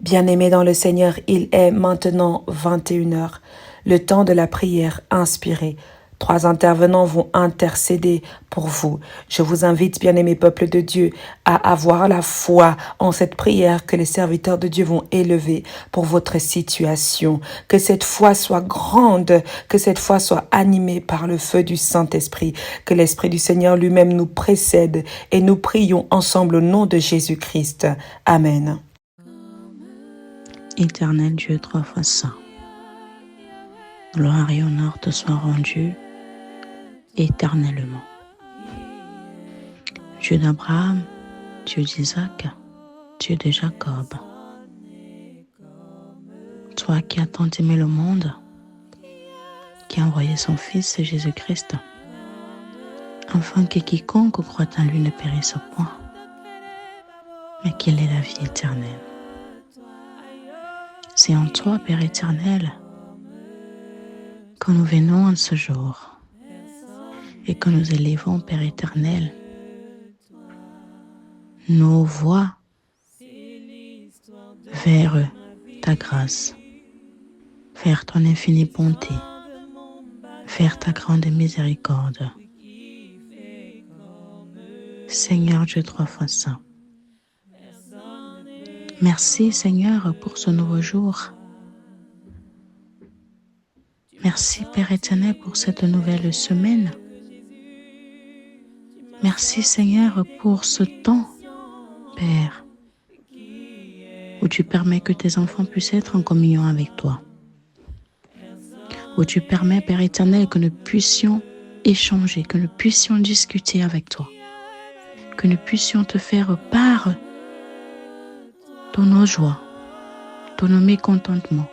Bien-aimés dans le Seigneur, il est maintenant 21h, le temps de la prière inspirée. 3 intervenants vont intercéder pour vous. Je vous invite, bien-aimés peuple de Dieu, à avoir la foi en cette prière que les serviteurs de Dieu vont élever pour votre situation. Que cette foi soit grande, que cette foi soit animée par le feu du Saint-Esprit, que l'Esprit du Seigneur lui-même nous précède et nous prions ensemble au nom de Jésus-Christ. Amen. Éternel Dieu 3 fois saint, gloire et honneur te soient rendus éternellement. Dieu d'Abraham, Dieu d'Isaac, Dieu de Jacob, toi qui as tant aimé le monde, qui a envoyé son Fils Jésus-Christ, afin que quiconque croit en lui ne périsse point, mais qu'il ait la vie éternelle. C'est en toi, Père éternel, que nous venons en ce jour et que nous élevons, Père éternel, nos voix vers ta grâce, vers ton infinie bonté, vers ta grande miséricorde. Seigneur Dieu 3 fois saint, merci Seigneur pour ce nouveau jour. Merci Père éternel pour cette nouvelle semaine. Merci Seigneur pour ce temps, Père, où tu permets que tes enfants puissent être en communion avec toi. Où tu permets, Père éternel, que nous puissions échanger, que nous puissions discuter avec toi. Que nous puissions te faire part de nos joies, de nos mécontentements,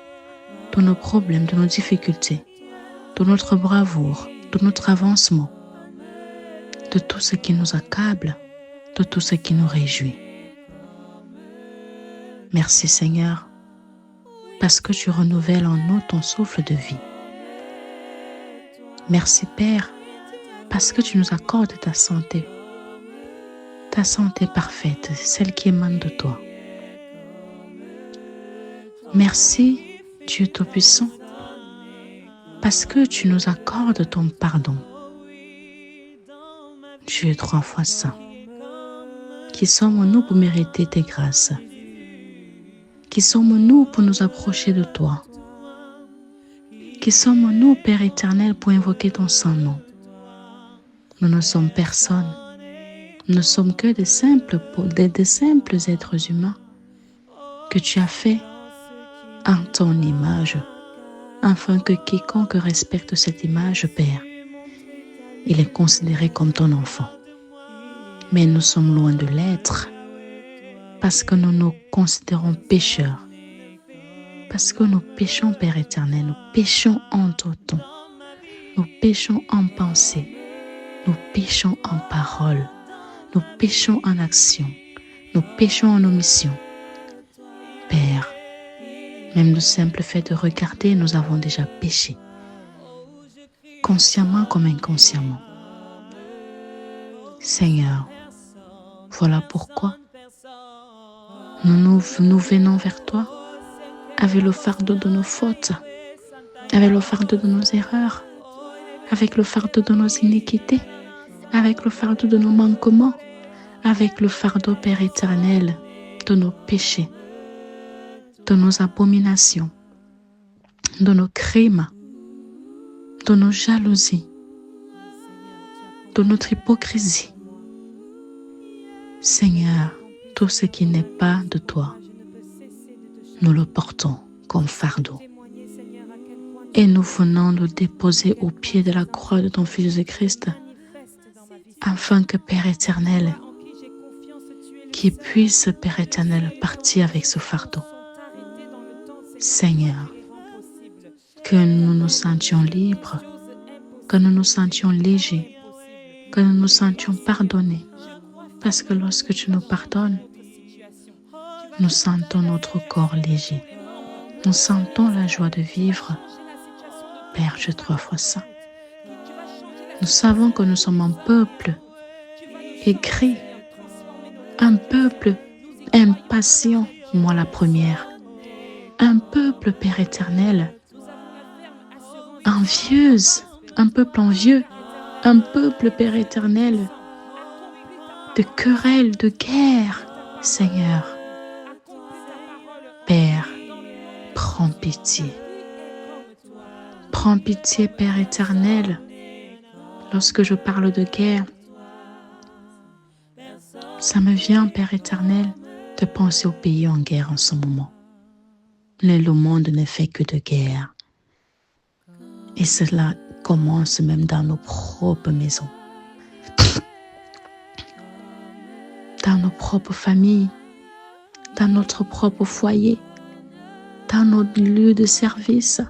de nos problèmes, de nos difficultés, de notre bravoure, de notre avancement, de tout ce qui nous accable, de tout ce qui nous réjouit. Merci Seigneur, parce que tu renouvelles en nous ton souffle de vie. Merci Père, parce que tu nous accordes ta santé parfaite, celle qui émane de toi. Merci Dieu Tout-Puissant, parce que tu nous accordes ton pardon. Dieu 3 fois saint, qui sommes-nous pour mériter tes grâces? Qui sommes-nous pour nous approcher de toi? Qui sommes-nous, Père éternel, pour invoquer ton Saint-Nom? Nous ne sommes personne. Nous ne sommes que des simples êtres humains que tu as fait en ton image, afin que quiconque respecte cette image, Père, il est considéré comme ton enfant. Mais nous sommes loin de l'être, parce que nous nous considérons pécheurs, parce que nous péchons, Père éternel, nous péchons en tout temps, nous péchons en pensée, nous péchons en parole, nous péchons en action, nous péchons en omission. Père, même le simple fait de regarder, nous avons déjà péché, consciemment comme inconsciemment. Seigneur, voilà pourquoi nous venons vers toi avec le fardeau de nos fautes, avec le fardeau de nos erreurs, avec le fardeau de nos iniquités, avec le fardeau de nos manquements, avec le fardeau, Père éternel, de nos péchés, de nos abominations, de nos crimes, de nos jalousies, de notre hypocrisie. Seigneur, tout ce qui n'est pas de toi, nous le portons comme fardeau. Et nous venons le déposer au pied de la croix de ton Fils Jésus-Christ, afin que, Père éternel, qu'il puisse, Père éternel, partir avec ce fardeau. Seigneur, que nous nous sentions libres, que nous nous sentions légers, que nous nous sentions pardonnés. Parce que lorsque tu nous pardonnes, nous sentons notre corps léger. Nous sentons la joie de vivre. Père Dieu 3 fois saint, nous savons que nous sommes un peuple aigri, un peuple impatient, moi la première, un peuple, Père éternel, envieuse, un peuple envieux, un peuple, Père éternel, de querelles, de guerre, Seigneur. Père, prends pitié. Prends pitié, Père éternel. Lorsque je parle de guerre, ça me vient, Père éternel, de penser au pays en guerre en ce moment. Le monde ne fait que de guerre. Et cela commence même dans nos propres maisons, dans nos propres familles, dans notre propre foyer, dans notre lieu de service.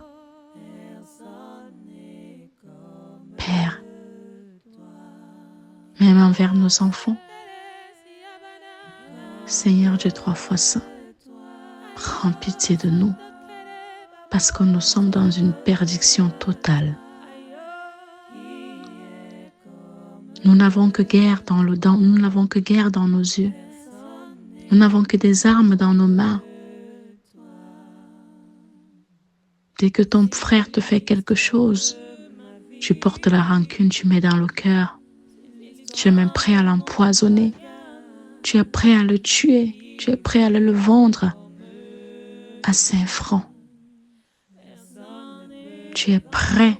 Père, même envers nos enfants, Seigneur Dieu 3 fois saint, prends pitié de nous, parce que nous sommes dans une perdition totale. Nous n'avons que guerre nous n'avons que guerre dans nos yeux. Nous n'avons que des armes dans nos mains. Dès que ton frère te fait quelque chose, tu portes la rancune, tu mets dans le cœur. Tu es même prêt à l'empoisonner. Tu es prêt à le tuer. Tu es prêt à le vendre à 5 francs. Tu es prêt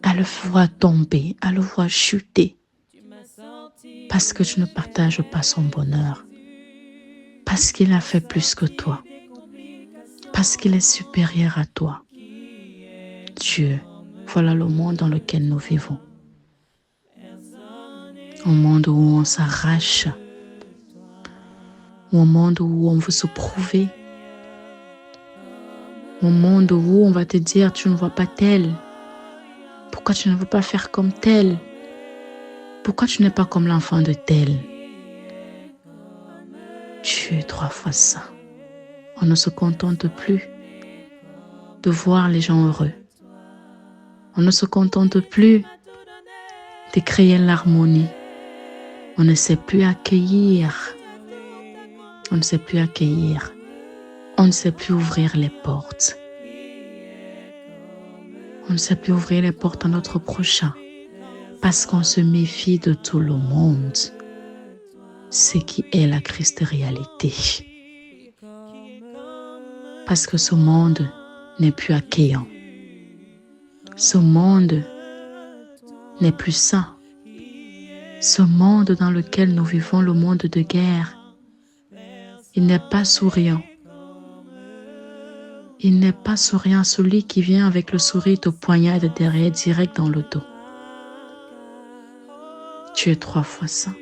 à le voir tomber, à le voir chuter. Parce que tu ne partages pas son bonheur. Parce qu'il a fait plus que toi. Parce qu'il est supérieur à toi. Dieu, voilà le monde dans lequel nous vivons. Un monde où on s'arrache. Un monde où on veut se prouver. Un monde où on va te dire, tu ne vois pas tel. Pourquoi tu ne veux pas faire comme tel? Pourquoi tu n'es pas comme l'enfant de tel? Dieu 3 fois saint. On ne se contente plus de voir les gens heureux. On ne se contente plus de créer l'harmonie. On ne sait plus accueillir. On ne sait plus accueillir. On ne sait plus ouvrir les portes. On ne sait plus ouvrir les portes à notre prochain parce qu'on se méfie de tout le monde. Ce qui est la Christ réalité. Parce que ce monde n'est plus accueillant. Ce monde n'est plus sain. Ce monde dans lequel nous vivons, le monde de guerre, il n'est pas souriant. Il n'est pas souriant. Celui qui vient avec le sourire te poignarde derrière direct dans le dos. Tu es 3 fois saint.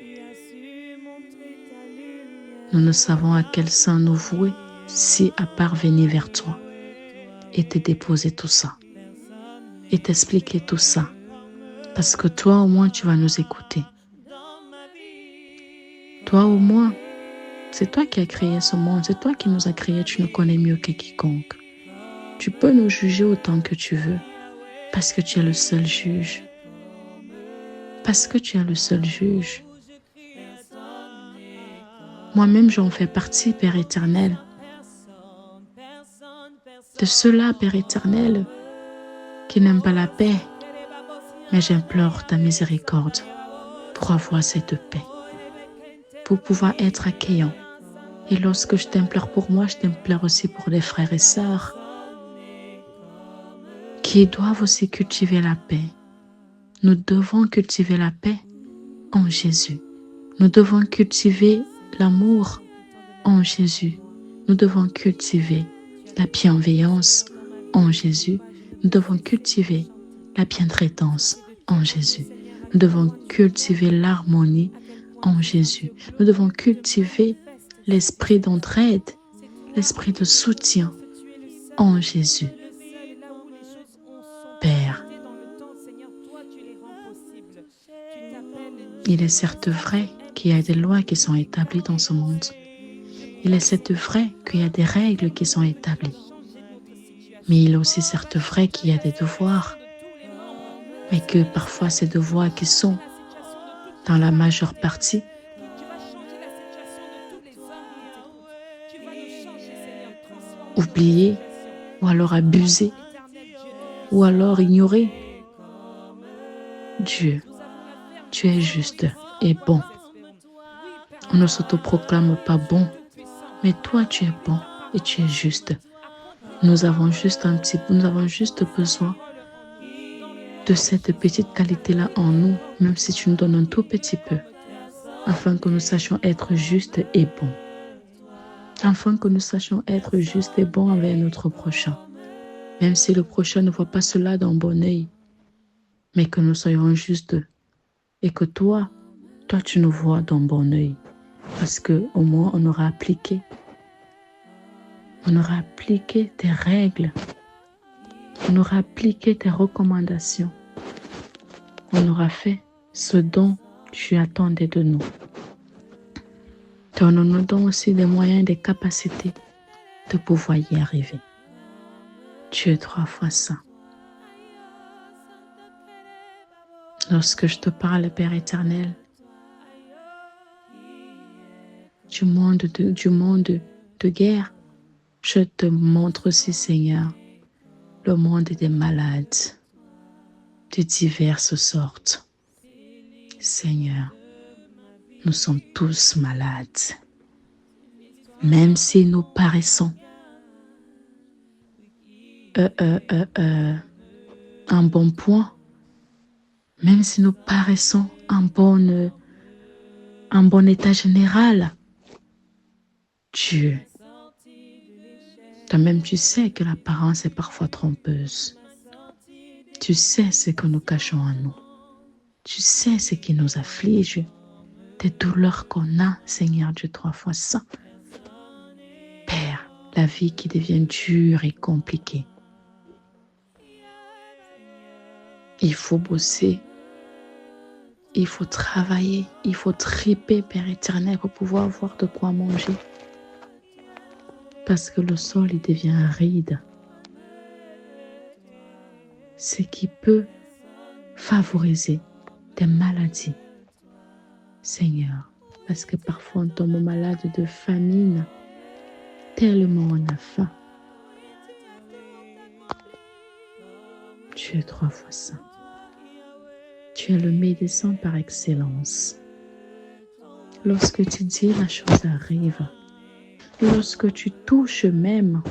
Nous ne savons à quel saint nous vouer si à part venir vers toi et te déposer tout ça et t'expliquer tout ça. Parce que toi au moins tu vas nous écouter. Toi au moins, c'est toi qui as créé ce monde, c'est toi qui nous as créés, tu nous connais mieux que quiconque. Tu peux nous juger autant que tu veux, parce que tu es le seul juge. Parce que tu es le seul juge. Moi-même, j'en fais partie, Père éternel. De ceux-là, Père éternel, qui n'aiment pas la paix, mais j'implore ta miséricorde pour avoir cette paix, pour pouvoir être accueillant. Et lorsque je t'implore pour moi, je t'implore aussi pour les frères et sœurs qui doivent aussi cultiver la paix. Nous devons cultiver la paix en Jésus. Nous devons cultiver l'amour en Jésus. Nous devons cultiver la bienveillance en Jésus. Nous devons cultiver la bientraitance en Jésus. Nous devons cultiver l'harmonie en Jésus. Nous devons cultiver l'esprit d'entraide, l'esprit de soutien en Jésus. Père, il est certes vrai qu'il y a des lois qui sont établies dans ce monde. Il est certes vrai qu'il y a des règles qui sont établies. Mais il est aussi certes vrai qu'il y a des devoirs. Mais que parfois ces devoirs qui sont, dans la majeure partie, oublié, ou alors abusé, ou alors ignoré. Dieu, tu es juste et bon. On ne s'autoproclame pas bon, mais toi tu es bon et tu es juste. Nous avons juste besoin de cette petite qualité-là en nous, même si tu nous donnes un tout petit peu, afin que nous sachions être justes et bons. Afin que nous sachions être justes et bons envers notre prochain. Même si le prochain ne voit pas cela d'un bon œil, mais que nous soyons justes et que toi tu nous vois d'un bon œil. Parce qu'au moins on aura appliqué tes règles, on aura appliqué tes recommandations, on aura fait ce dont tu attendais de nous. Donne-nous donc aussi des moyens et des capacités de pouvoir y arriver. Tu es 3 fois saint. Lorsque je te parle, Père éternel, du monde de guerre, je te montre aussi, Seigneur, le monde des malades de diverses sortes. Seigneur, nous sommes tous malades. Même si nous paraissons un bon point, même si nous paraissons un bon état général, Dieu, toi-même tu sais que l'apparence est parfois trompeuse. Tu sais ce que nous cachons en nous. Tu sais ce qui nous afflige, des douleurs qu'on a, Seigneur Dieu 3 fois saint. Père, la vie qui devient dure et compliquée. Il faut bosser, il faut travailler, il faut triper, Père éternel, pour pouvoir avoir de quoi manger. Parce que le sol, il devient aride. Ce qui peut favoriser des maladies. Seigneur, parce que parfois on tombe malade de famine, tellement on a faim. Tu es 3 fois saint. Tu es le médecin par excellence. Lorsque tu dis, la chose arrive. Lorsque tu touches même,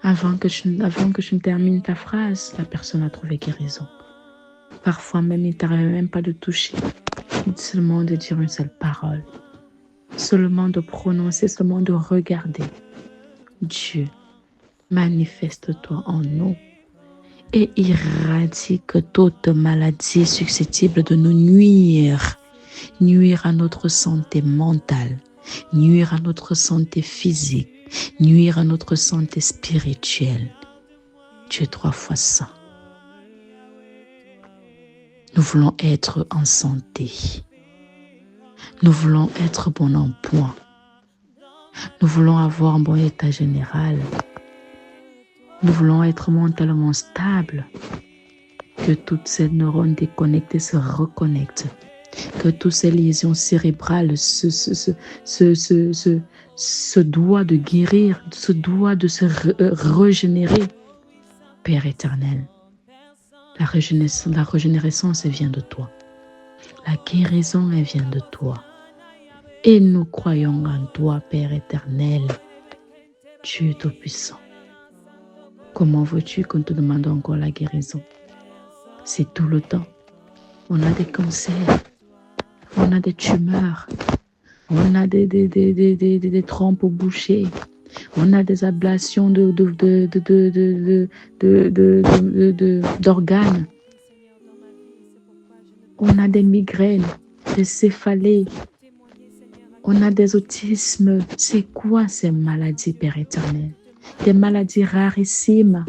avant que je ne termine ta phrase, la personne a trouvé guérison. Parfois même, il ne t'arrive même pas de toucher, seulement de dire une seule parole, seulement de prononcer, seulement de regarder. Dieu, manifeste-toi en nous et éradique toute maladie susceptible de nous nuire à notre santé mentale, nuire à notre santé physique, nuire à notre santé spirituelle. Tu es 3 fois saint. Nous voulons être en santé. Nous voulons être bon en point. Nous voulons avoir un bon état général. Nous voulons être mentalement stables. Que toutes ces neurones déconnectés se reconnectent. Que toutes ces lésions cérébrales se doivent de guérir, se doivent de se régénérer. Père éternel, la régénérescence, elle vient de toi. La guérison, elle vient de toi. Et nous croyons en toi, Père éternel, Dieu tout-puissant. Comment veux-tu qu'on te demande encore la guérison? C'est tout le temps. On a des cancers, on a des tumeurs, on a des trompes bouchées, on a des ablations d'organes, on a des migraines, des céphalées, on a des autismes. C'est quoi ces maladies, Père éternel? Des maladies rarissimes.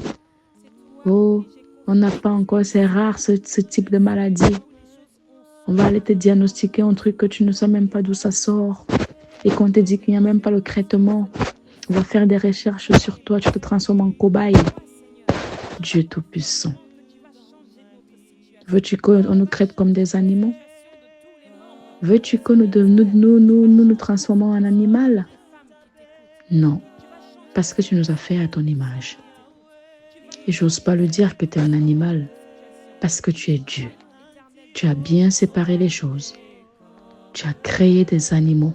Oh, on n'a pas encore, c'est rare ce type de maladie. On va aller te diagnostiquer un truc que tu ne sais même pas d'où ça sort et qu'on te dit qu'il n'y a même pas le traitement. On va faire des recherches sur toi, tu te transformes en cobaye. Dieu tout-puissant. Veux-tu qu'on nous traite comme des animaux? Veux-tu que nous transformons en animal? Non. parce que tu nous as fait à ton image. Et j'ose pas le dire que tu es un animal, parce que tu es Dieu. Tu as bien séparé les choses. Tu as créé des animaux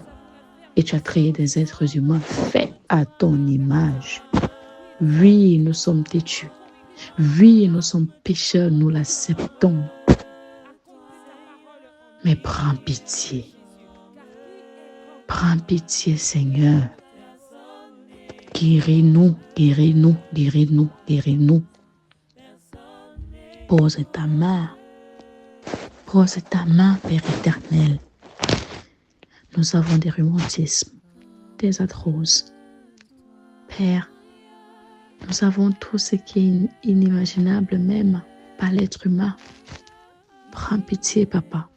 et tu as créé des êtres humains faits à ton image. Oui, nous sommes têtus. Oui, nous sommes pécheurs, nous l'acceptons. Mais prends pitié. Prends pitié, Seigneur. Guéris-nous, guéris-nous, guéris-nous, guéris-nous. Pose ta main, Père éternel. Nous avons des rhumatismes, des arthroses. Père, nous avons tout ce qui est inimaginable même par l'être humain. Prends pitié, Papa.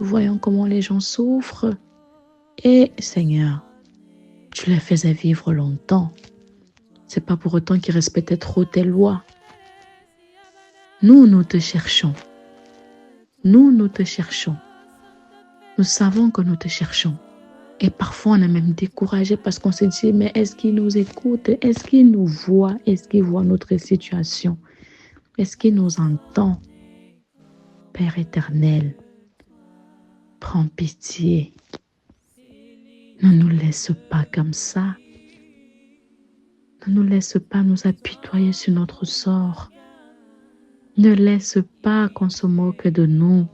Voyons comment les gens souffrent. Et Seigneur, tu les faisais vivre longtemps. C'est pas pour autant qu'ils respectaient trop tes lois. Nous te cherchons. Nous te cherchons. Nous savons que nous te cherchons. Et parfois, on est même découragé parce qu'on se dit, mais est-ce qu'il nous écoute? Est-ce qu'il nous voit? Est-ce qu'il voit notre situation? Est-ce qu'il nous entend? Père éternel, prends pitié. Ne nous laisse pas comme ça. Ne nous laisse pas nous apitoyer sur notre sort. Ne laisse pas qu'on se moque de nous.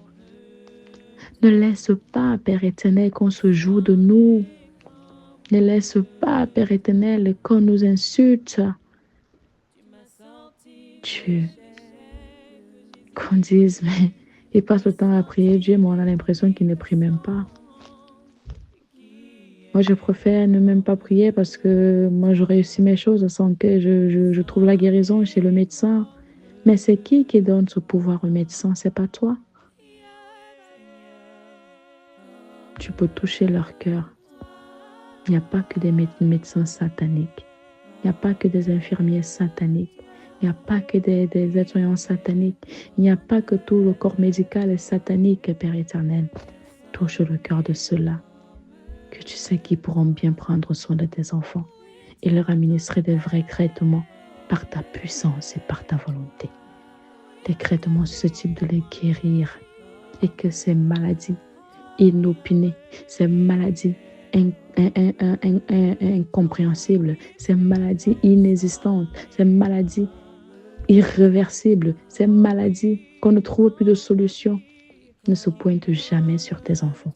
Ne laisse pas, Père éternel, qu'on se joue de nous. Ne laisse pas, Père éternel, qu'on nous insulte. Dieu, qu'on dise, mais il passe le temps à prier Dieu, mais on a l'impression qu'il ne prie même pas. Moi, je préfère ne même pas prier parce que moi, je réussis mes choses sans que je trouve la guérison chez le médecin. Mais c'est qui donne ce pouvoir au médecin? C'est pas toi. Tu peux toucher leur cœur. Il n'y a pas que des médecins sataniques. Il n'y a pas que des infirmiers sataniques. Il n'y a pas que des aides-soignants sataniques. Il n'y a pas que tout le corps médical est satanique, Père éternel. Touche le cœur de ceux-là, que tu sais qu'ils pourront bien prendre soin de tes enfants et leur administrer des vrais traitements par ta puissance et par ta volonté. Des traitements susceptibles de les guérir et que ces maladies inopinées, ces maladies incompréhensibles, ces maladies inexistantes, ces maladies irréversibles, ces maladies qu'on ne trouve plus de solution, ne se pointent jamais sur tes enfants.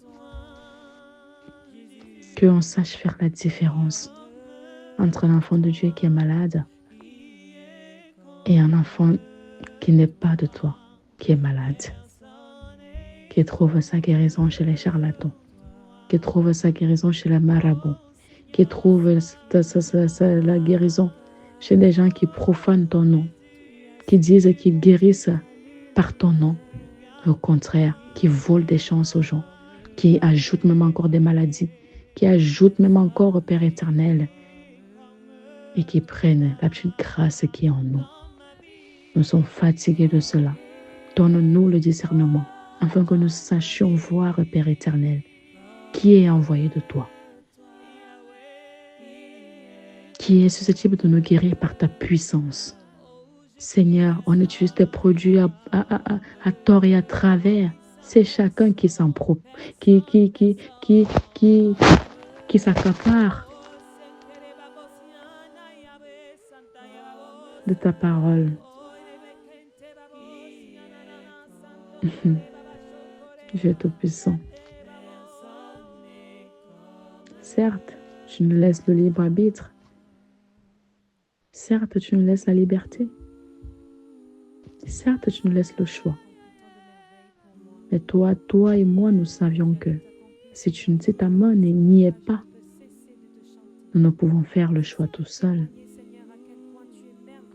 Qu'on sache faire la différence entre un enfant de Dieu qui est malade et un enfant qui n'est pas de toi, qui est malade, qui trouve sa guérison chez les charlatans, qui trouve sa guérison chez les marabouts, qui trouve la guérison chez des gens qui profanent ton nom, qui disent qu'ils guérissent par ton nom, au contraire, qui volent des chances aux gens, qui ajoutent même encore des maladies, qui ajoutent même encore au Père éternel et qui prennent la petite grâce qui est en nous. Nous sommes fatigués de cela. Donne-nous le discernement afin que nous sachions voir, Père éternel, qui est envoyé de toi, qui est susceptible de nous guérir par ta puissance. Seigneur, on utilise tes produits à tort et à travers. C'est chacun qui s'en qui s'accapare de ta parole. Dieu Tout-Puissant. Certes, tu nous laisses le libre arbitre. Certes, tu nous laisses la liberté. Certes, tu nous laisses le choix. Mais toi et moi, nous savions que si ta main n'y est pas, nous ne pouvons faire le choix tout seuls.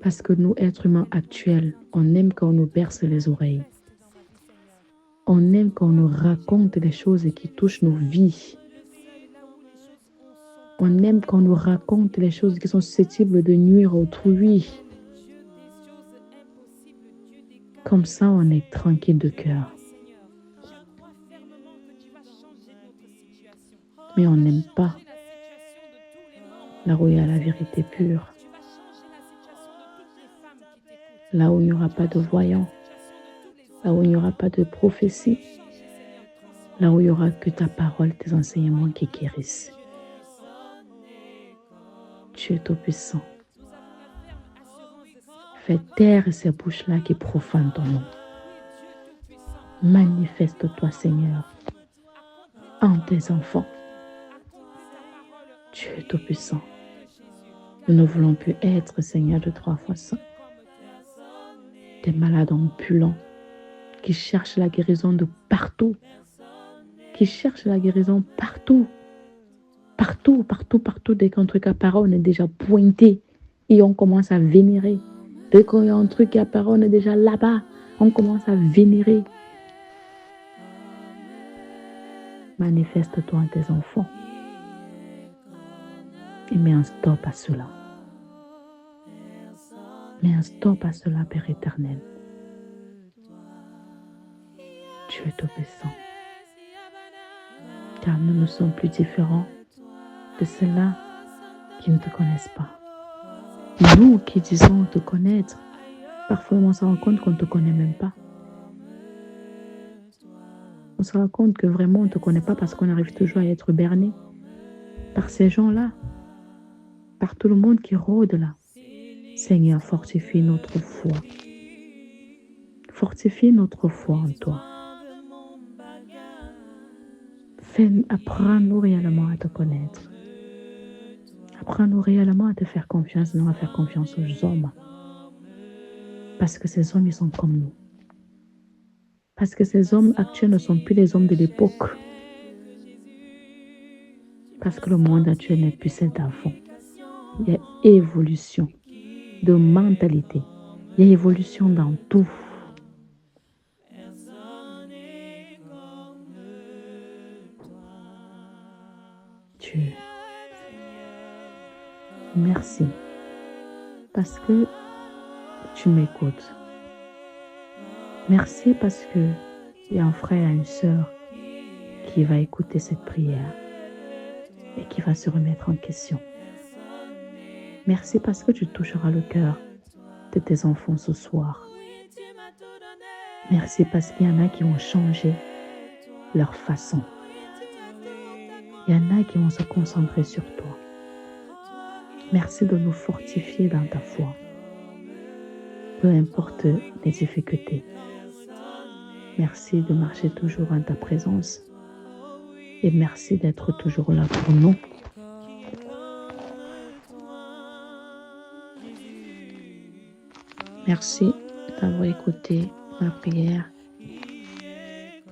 Parce que nous, êtres humains actuels, on aime quand on nous berce les oreilles. On aime quand on nous raconte des choses qui touchent nos vies. On aime quand on nous raconte les choses qui sont susceptibles de nuire autrui. Comme ça, on est tranquille de cœur. Mais on n'aime pas là où il y a la vérité pure, là où il n'y aura pas de voyants, là où il n'y aura pas de prophétie, là où il n'y aura que ta parole, tes enseignements qui guérissent. Tu es tout-puissant. Fais taire ces bouches-là qui profanent ton nom. Manifeste-toi, Seigneur, en tes enfants. Tu es tout-puissant. Nous ne voulons plus être, Seigneur, de 3 fois saint. Des malades ambulants qui cherchent la guérison de partout. Qui cherchent la guérison partout. Partout, partout, partout. Dès qu'un truc apparaît, on est déjà pointé et on commence à vénérer. Dès qu'il y a un truc qui apparaît, on est déjà là-bas. On commence à vénérer. Manifeste-toi en tes enfants. Et mets un stop à cela. Mets un stop à cela, Père éternel. Tu es tout-puissant. Car nous ne sommes plus différents de ceux-là qui ne te connaissent pas. Nous qui disons te connaître, parfois on se rend compte qu'on ne te connaît même pas. On se rend compte que vraiment on ne te connaît pas parce qu'on arrive toujours à être berné par ces gens-là, par tout le monde qui rôde là. Seigneur, fortifie notre foi. Fortifie notre foi en toi. Apprends-nous réellement à te connaître. Apprends-nous réellement à te faire confiance, non à faire confiance aux hommes. Parce que ces hommes, ils sont comme nous. Parce que ces hommes actuels ne sont plus les hommes de l'époque. Parce que le monde actuel n'est plus celle d'avant. Il y a évolution de mentalité. Il y a évolution dans tout. Dieu, merci. Parce que tu m'écoutes. Merci parce que il y a un frère et une sœur qui va écouter cette prière et qui va se remettre en question. Merci parce que tu toucheras le cœur de tes enfants ce soir. Merci parce qu'il y en a qui vont changer leur façon. Il y en a qui vont se concentrer sur toi. Merci de nous fortifier dans ta foi. Peu importe les difficultés. Merci de marcher toujours en ta présence. Et merci d'être toujours là pour nous. Merci d'avoir écouté ma prière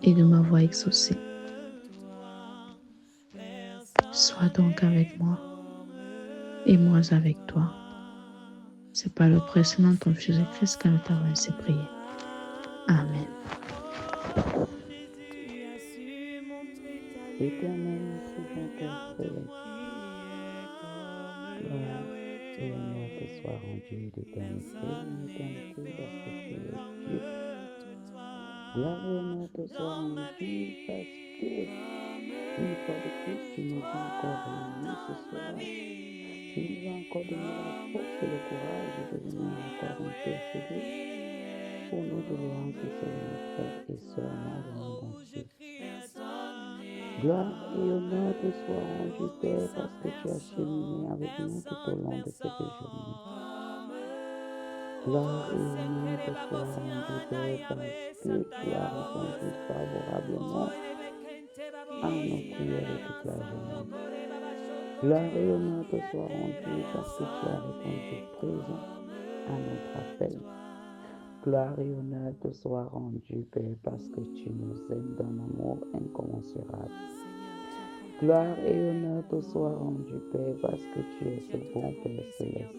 et de m'avoir exaucé. Sois donc avec moi et moi avec toi. C'est par le précieux nom de ton Fils Jésus-Christ que nous t'avons ainsi prié. Amen. Éternel, souvent Père céleste, gloire et honneur te soit rendu d'éternité en éternité parce que tu es Dieu. Gloire et honneur te soit rendu parce que, une fois de plus, tu nous as encore réunis ce soir. Tu nous as encore donné la force et le courage de venir encore intercéder pour nos doléances et sur nos frères et sœurs dans le monde entier. Gloire et honneur te soit rendu, Père, parce que tu as cheminé avec nous tout au long de cette journée. Gloire et honneur te soit rendu, Père, parce que tu as répondu favorablement à nos prières toute la journée. Gloire et honneur te soit rendu, parce que tu as répondu présent à notre appel. Gloire et honneur te soit rendu, Père, parce que tu nous aimes d'un amour incommensurable. Gloire et honneur te soit rendu, Père, parce que tu es ce bon Père céleste.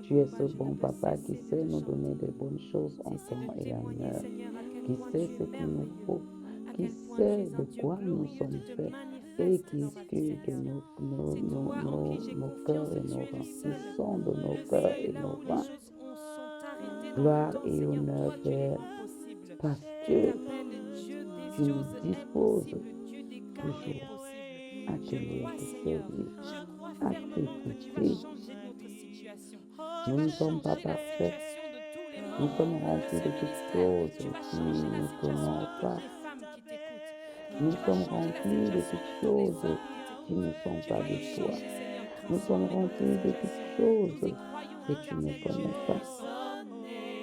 Tu es ce bon Papa qui sait nous donner des bonnes choses en temps et en heure, qui sait ce qu'il nous faut, qui sait de quoi nous sommes faits et qui scrute nos cœurs et nos reins, qui sonde nos cœurs et nos reins. Gloire et honneur, Père, parce que tu nous disposes toujours à te louer, à te servir. à t'écouter. Nous ne sommes pas parfaits. Nous sommes remplis de toutes choses qui ne t'honorent pas. Nous sommes remplis de toutes choses qui ne sont pas de toi. Nous sommes remplis de toutes choses que tu ne connais pas.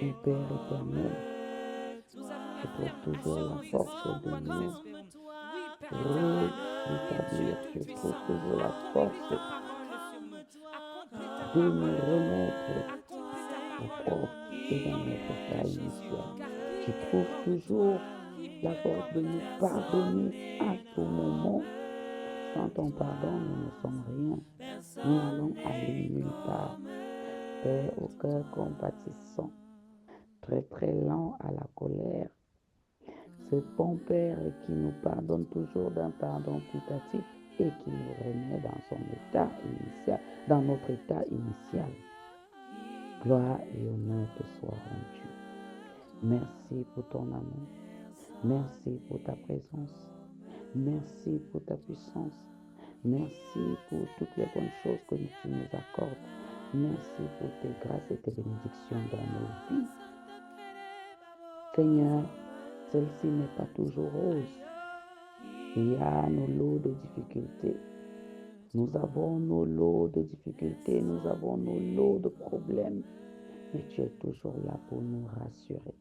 Mon Père éternel, tu trouves toujours la force de nous rétablir. Tu trouves toujours la force de nous remettre au propre et dans notre état initial. Tu trouves toujours la force de nous pardonner à tout moment. Sans ton pardon, nous ne sommes rien. Nous n'allons aller nulle part. Père au cœur compatissant, très très lent à la colère, ce bon Père qui nous pardonne toujours d'un pardon putatif et qui nous remet dans son état initial, dans notre état initial. Gloire et honneur te soient rendus. Merci pour ton amour. Merci pour ta présence. Merci pour ta puissance. Merci pour toutes les bonnes choses que tu nous accordes. Merci pour tes grâces et tes bénédictions dans nos vies. Seigneur, celle-ci n'est pas toujours rose. Il y a nos lots de difficultés. Nous avons nos lots de difficultés, nous avons nos lots de problèmes. Mais tu es toujours là pour nous rassurer.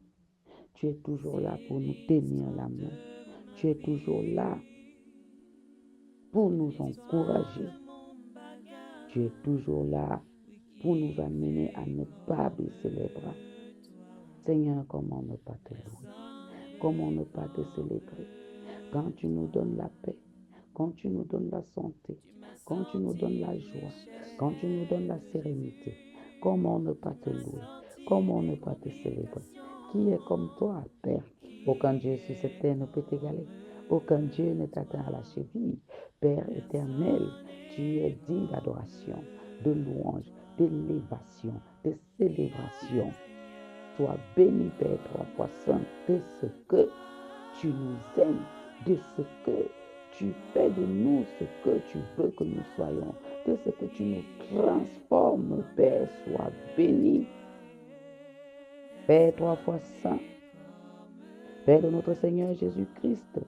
Tu es toujours là pour nous tenir la main. Tu es toujours là pour nous encourager. Tu es toujours là pour nous amener à ne pas baisser les bras. Seigneur, comment ne pas te louer? Comment ne pas te célébrer? Quand tu nous donnes la paix, quand tu nous donnes la santé, quand tu nous donnes la joie, quand tu nous donnes la sérénité, comment ne pas te louer? Comment ne pas te célébrer? Qui est comme toi, Père? Aucun Dieu sur cette terre ne peut t'égaler. Aucun Dieu ne t'atteint à la cheville. Père éternel, tu es digne d'adoration, de louange, d'élévation, de célébration. Sois béni, Père, 3 fois saint, de ce que tu nous aimes, de ce que tu fais de nous ce que tu veux que nous soyons, de ce que tu nous transformes, Père, sois béni. Père 3 fois saint, Père de notre Seigneur Jésus-Christ,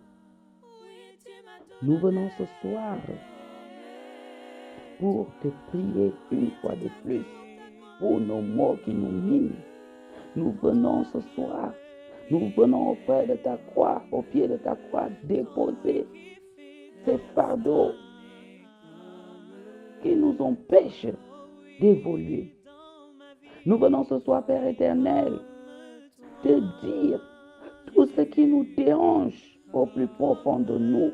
nous venons ce soir pour te prier une fois de plus pour nos maux qui nous minent. Nous venons ce soir, nous venons auprès de ta croix, au pied de ta croix, déposer ces fardeaux qui nous empêchent d'évoluer. Nous venons ce soir, Père éternel, te dire tout ce qui nous dérange au plus profond de nous.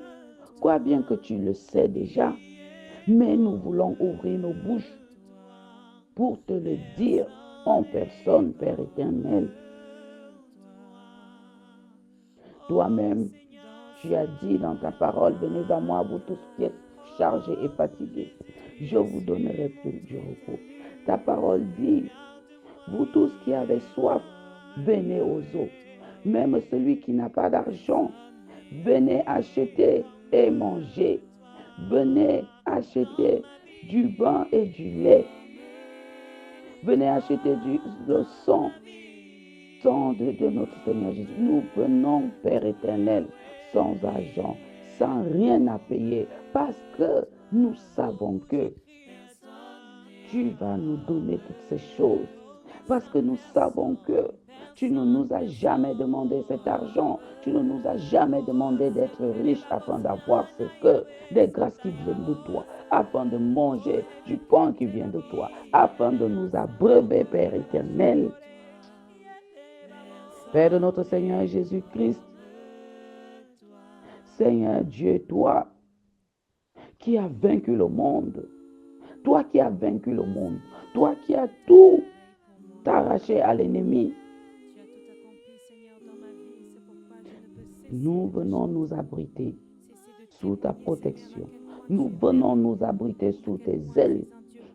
Crois bien que tu le sais déjà, mais nous voulons ouvrir nos bouches pour te le dire en personne, Père éternel. Toi-même, tu as dit dans ta parole, venez à moi, vous tous qui êtes chargés et fatigués, je vous donnerai plus du repos. Ta parole dit, vous tous qui avez soif, venez aux eaux. Même celui qui n'a pas d'argent, venez acheter et manger. Venez acheter du vin et du lait. Venez acheter le sang de notre Seigneur Jésus. Nous venons, Père éternel, sans argent, sans rien à payer, parce que nous savons que tu vas nous donner toutes ces choses. Parce que nous savons que tu ne nous as jamais demandé cet argent. Tu ne nous as jamais demandé d'être riches afin d'avoir des grâces qui viennent de toi, afin de manger du pain qui vient de toi, afin de nous abreuver, Père éternel. Père de notre Seigneur Jésus-Christ, Seigneur Dieu, toi qui as vaincu le monde, toi qui as vaincu le monde, toi qui as tout arraché à l'ennemi, nous venons nous abriter sous ta protection. Nous venons nous abriter sous tes ailes.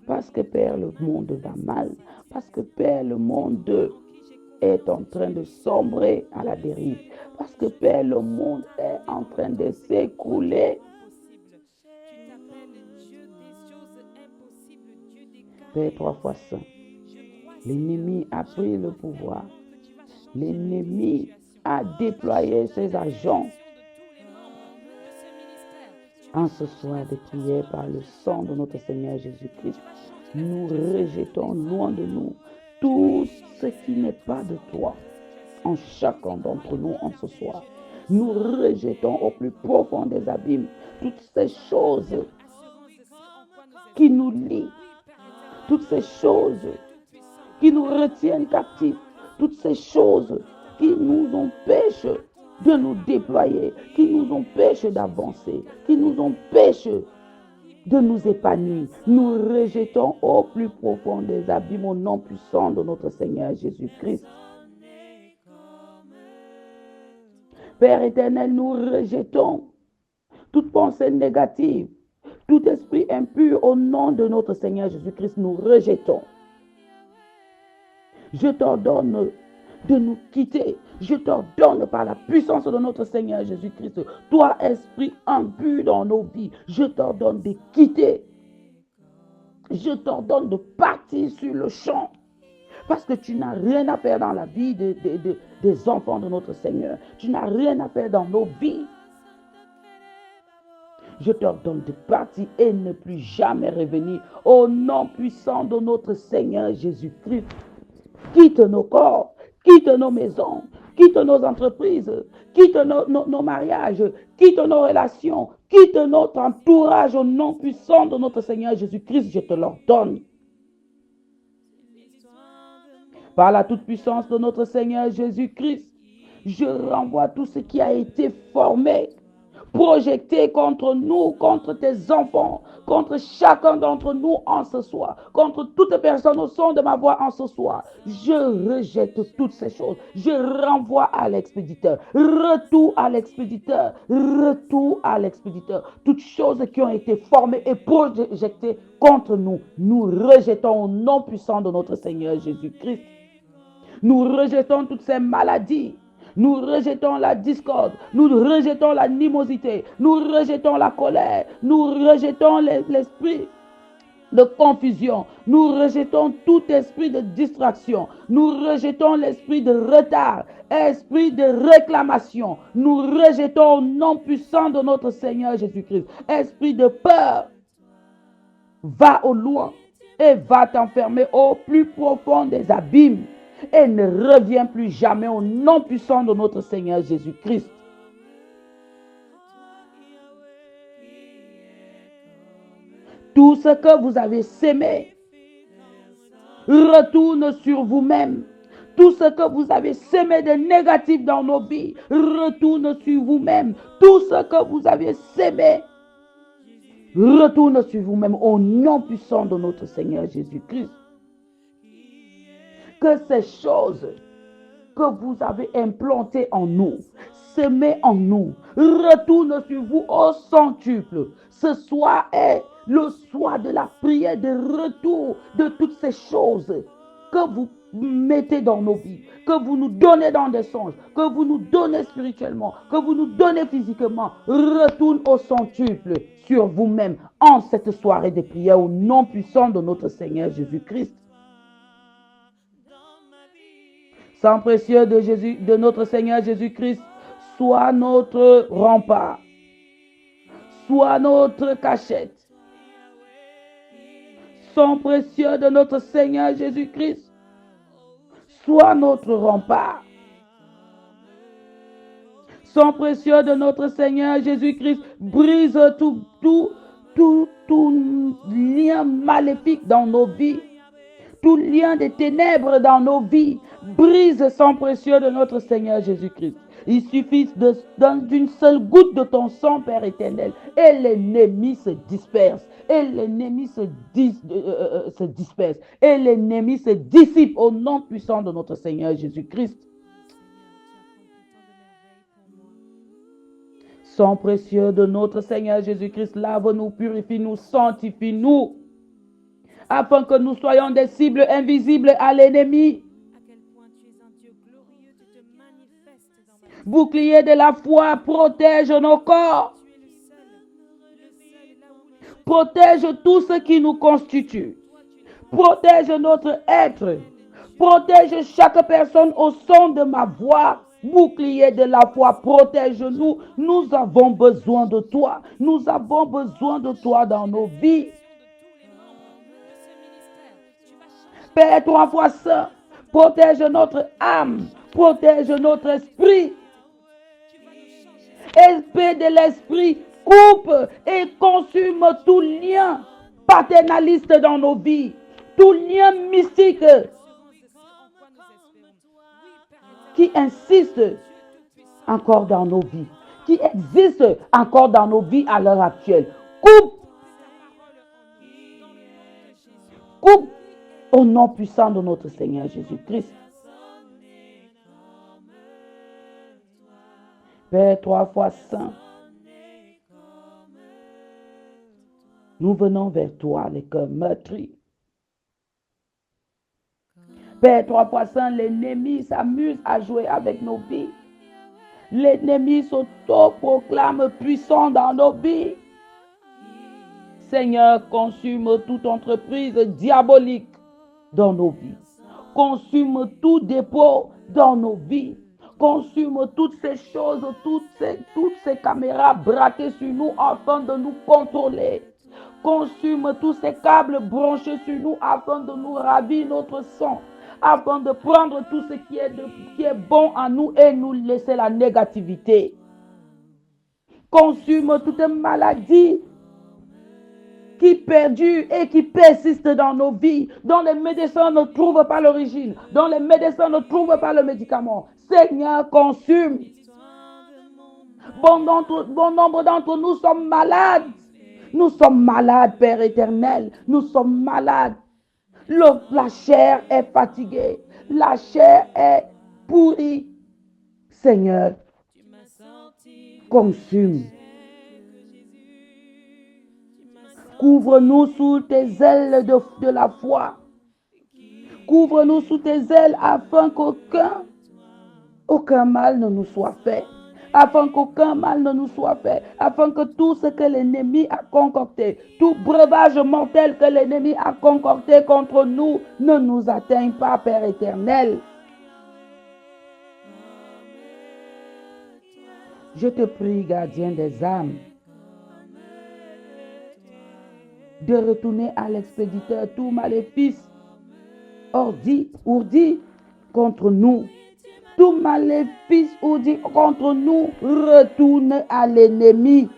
Parce que, Père, le monde va mal. Parce que, Père, le monde est en train de sombrer à la dérive. Parce que, Père, le monde est en train de s'écrouler. Père 3 fois saint, l'ennemi a pris le pouvoir. L'ennemi a déployé ses agents. En ce soir de prière par le sang de notre Seigneur Jésus-Christ, nous rejetons loin de nous tout ce qui n'est pas de toi en chacun d'entre nous en ce soir. Nous rejetons au plus profond des abîmes toutes ces choses qui nous lient, toutes ces choses qui nous retiennent captifs, toutes ces choses qui nous empêchent de nous déployer, qui nous empêchent d'avancer, qui nous empêchent de nous épanouir. Nous rejetons au plus profond des abîmes au nom puissant de notre Seigneur Jésus-Christ. Père éternel, nous rejetons toute pensée négative, tout esprit impur au nom de notre Seigneur Jésus-Christ, nous rejetons. Je t'ordonne de nous quitter. Je t'ordonne par la puissance de notre Seigneur Jésus-Christ, toi esprit impur dans nos vies, je t'ordonne de quitter. Je t'ordonne de partir sur le champ. Parce que tu n'as rien à faire dans la vie des enfants de notre Seigneur. Tu n'as rien à faire dans nos vies. Je t'ordonne de partir et ne plus jamais revenir. Au nom puissant de notre Seigneur Jésus-Christ. Quitte nos corps, quitte nos maisons, quitte nos entreprises, quitte nos mariages, quitte nos relations, quitte notre entourage au nom puissant de notre Seigneur Jésus-Christ. Je te l'ordonne. Par la toute-puissance de notre Seigneur Jésus-Christ, je renvoie tout ce qui a été formé, projeté contre nous, contre tes enfants, contre chacun d'entre nous en ce soir, contre toute personne au son de ma voix en ce soir. Je rejette toutes ces choses. Je renvoie à l'expéditeur. Retour à l'expéditeur. Retour à l'expéditeur. Toutes choses qui ont été formées et projetées contre nous, nous rejetons au nom puissant de notre Seigneur Jésus-Christ. Nous rejetons toutes ces maladies. Nous rejetons la discorde. Nous rejetons l'animosité. Nous rejetons la colère. Nous rejetons l'esprit de confusion. Nous rejetons tout esprit de distraction. Nous rejetons l'esprit de retard. Esprit de réclamation. Nous rejetons au nom puissant de notre Seigneur Jésus-Christ. Esprit de peur. Va au loin et va t'enfermer au plus profond des abîmes. Et ne reviens plus jamais au nom puissant de notre Seigneur Jésus-Christ. Tout ce que vous avez sémé retourne sur vous-même. Tout ce que vous avez sémé de négatif dans nos vies retourne sur vous-même. Tout ce que vous avez sémé retourne sur vous-même au nom puissant de notre Seigneur Jésus-Christ. Que ces choses que vous avez implantées en nous, semées en nous, retournent sur vous au centuple. Ce soir est le soir de la prière de retour de toutes ces choses que vous mettez dans nos vies, que vous nous donnez dans des songes, que vous nous donnez spirituellement, que vous nous donnez physiquement. Retourne au centuple sur vous-même en cette soirée de prière au nom puissant de notre Seigneur Jésus-Christ. Sang précieux de notre Seigneur Jésus-Christ, sois notre rempart, sois notre cachette. Sang précieux de notre Seigneur Jésus-Christ, sois notre rempart. Sang précieux de notre Seigneur Jésus-Christ, brise tout lien maléfique dans nos vies. Tout lien des ténèbres dans nos vies, brise le sang précieux de notre Seigneur Jésus-Christ. Il suffit d'une seule goutte de ton sang, Père éternel, et l'ennemi se disperse. Et l'ennemi se disperse. Et l'ennemi se dissipe au nom puissant de notre Seigneur Jésus-Christ. Sang précieux de notre Seigneur Jésus-Christ, lave-nous, purifie-nous, sanctifie-nous, afin que nous soyons des cibles invisibles à l'ennemi. Bouclier de la foi, protège nos corps. Protège tout ce qui nous constitue. Protège notre être. Protège chaque personne au son de ma voix. Bouclier de la foi, protège-nous. Nous avons besoin de toi. Nous avons besoin de toi dans nos vies. Père 3 fois saint, protège notre âme, protège notre esprit. Esprit de l'esprit, coupe et consume tout lien paternaliste dans nos vies, tout lien mystique qui insiste encore dans nos vies, qui existe encore dans nos vies à l'heure actuelle. Coupe au nom puissant de notre Seigneur Jésus-Christ. Père 3 fois saint, nous venons vers toi, les cœurs meurtris. Père 3 fois saint, l'ennemi s'amuse à jouer avec nos vies. L'ennemi s'auto-proclame puissant dans nos vies. Seigneur, consume toute entreprise diabolique dans nos vies. Consume tout dépôt dans nos vies. Consume toutes ces choses, toutes ces caméras braquées sur nous afin de nous contrôler. Consume tous ces câbles branchés sur nous afin de nous ravir notre sang, afin de prendre tout ce qui est bon en nous et nous laisser la négativité. Consume toute maladie qui perdure et qui persiste dans nos vies, dont les médecins ne trouvent pas l'origine, dont les médecins ne trouvent pas le médicament. Seigneur, consume. Bon nombre d'entre nous sommes malades. Nous sommes malades, Père éternel. Nous sommes malades. La chair est fatiguée. La chair est pourrie. Seigneur, consume. Couvre-nous sous tes ailes de la foi. Couvre-nous sous tes ailes afin qu'aucun mal ne nous soit fait. Afin qu'aucun mal ne nous soit fait. Afin que tout ce que l'ennemi a concocté, tout breuvage mortel que l'ennemi a concocté contre nous, ne nous atteigne pas, Père éternel. Je te prie, gardien des âmes, de retourner à l'expéditeur tout maléfice ourdi contre nous. Tout maléfice ourdi contre nous retourne à l'ennemi.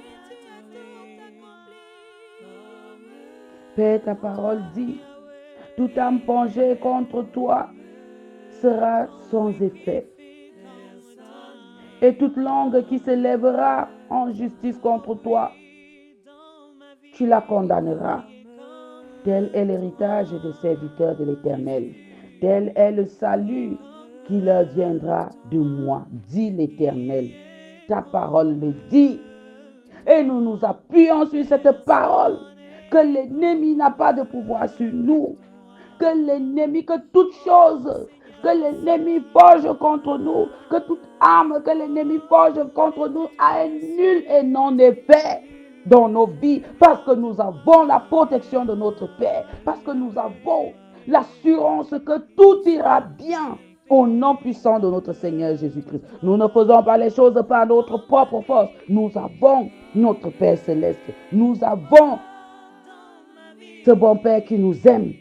Père, ta parole dit, toute âme penchée contre toi sera sans effet. Et toute langue qui s'élèvera en justice contre toi, tu la condamneras. Tel est l'héritage des serviteurs de l'Éternel. Tel est le salut qui leur viendra de moi, dit l'Éternel. Ta parole le dit. Et nous nous appuyons sur cette parole, que l'ennemi n'a pas de pouvoir sur nous, que toute chose que l'ennemi forge contre nous, que toute arme que l'ennemi forge contre nous a un nul et non effet dans nos vies, parce que nous avons la protection de notre Père, parce que nous avons l'assurance que tout ira bien au nom puissant de notre Seigneur Jésus-Christ. Nous ne faisons pas les choses par notre propre force. Nous avons notre Père céleste. Nous avons ce bon Père qui nous aime.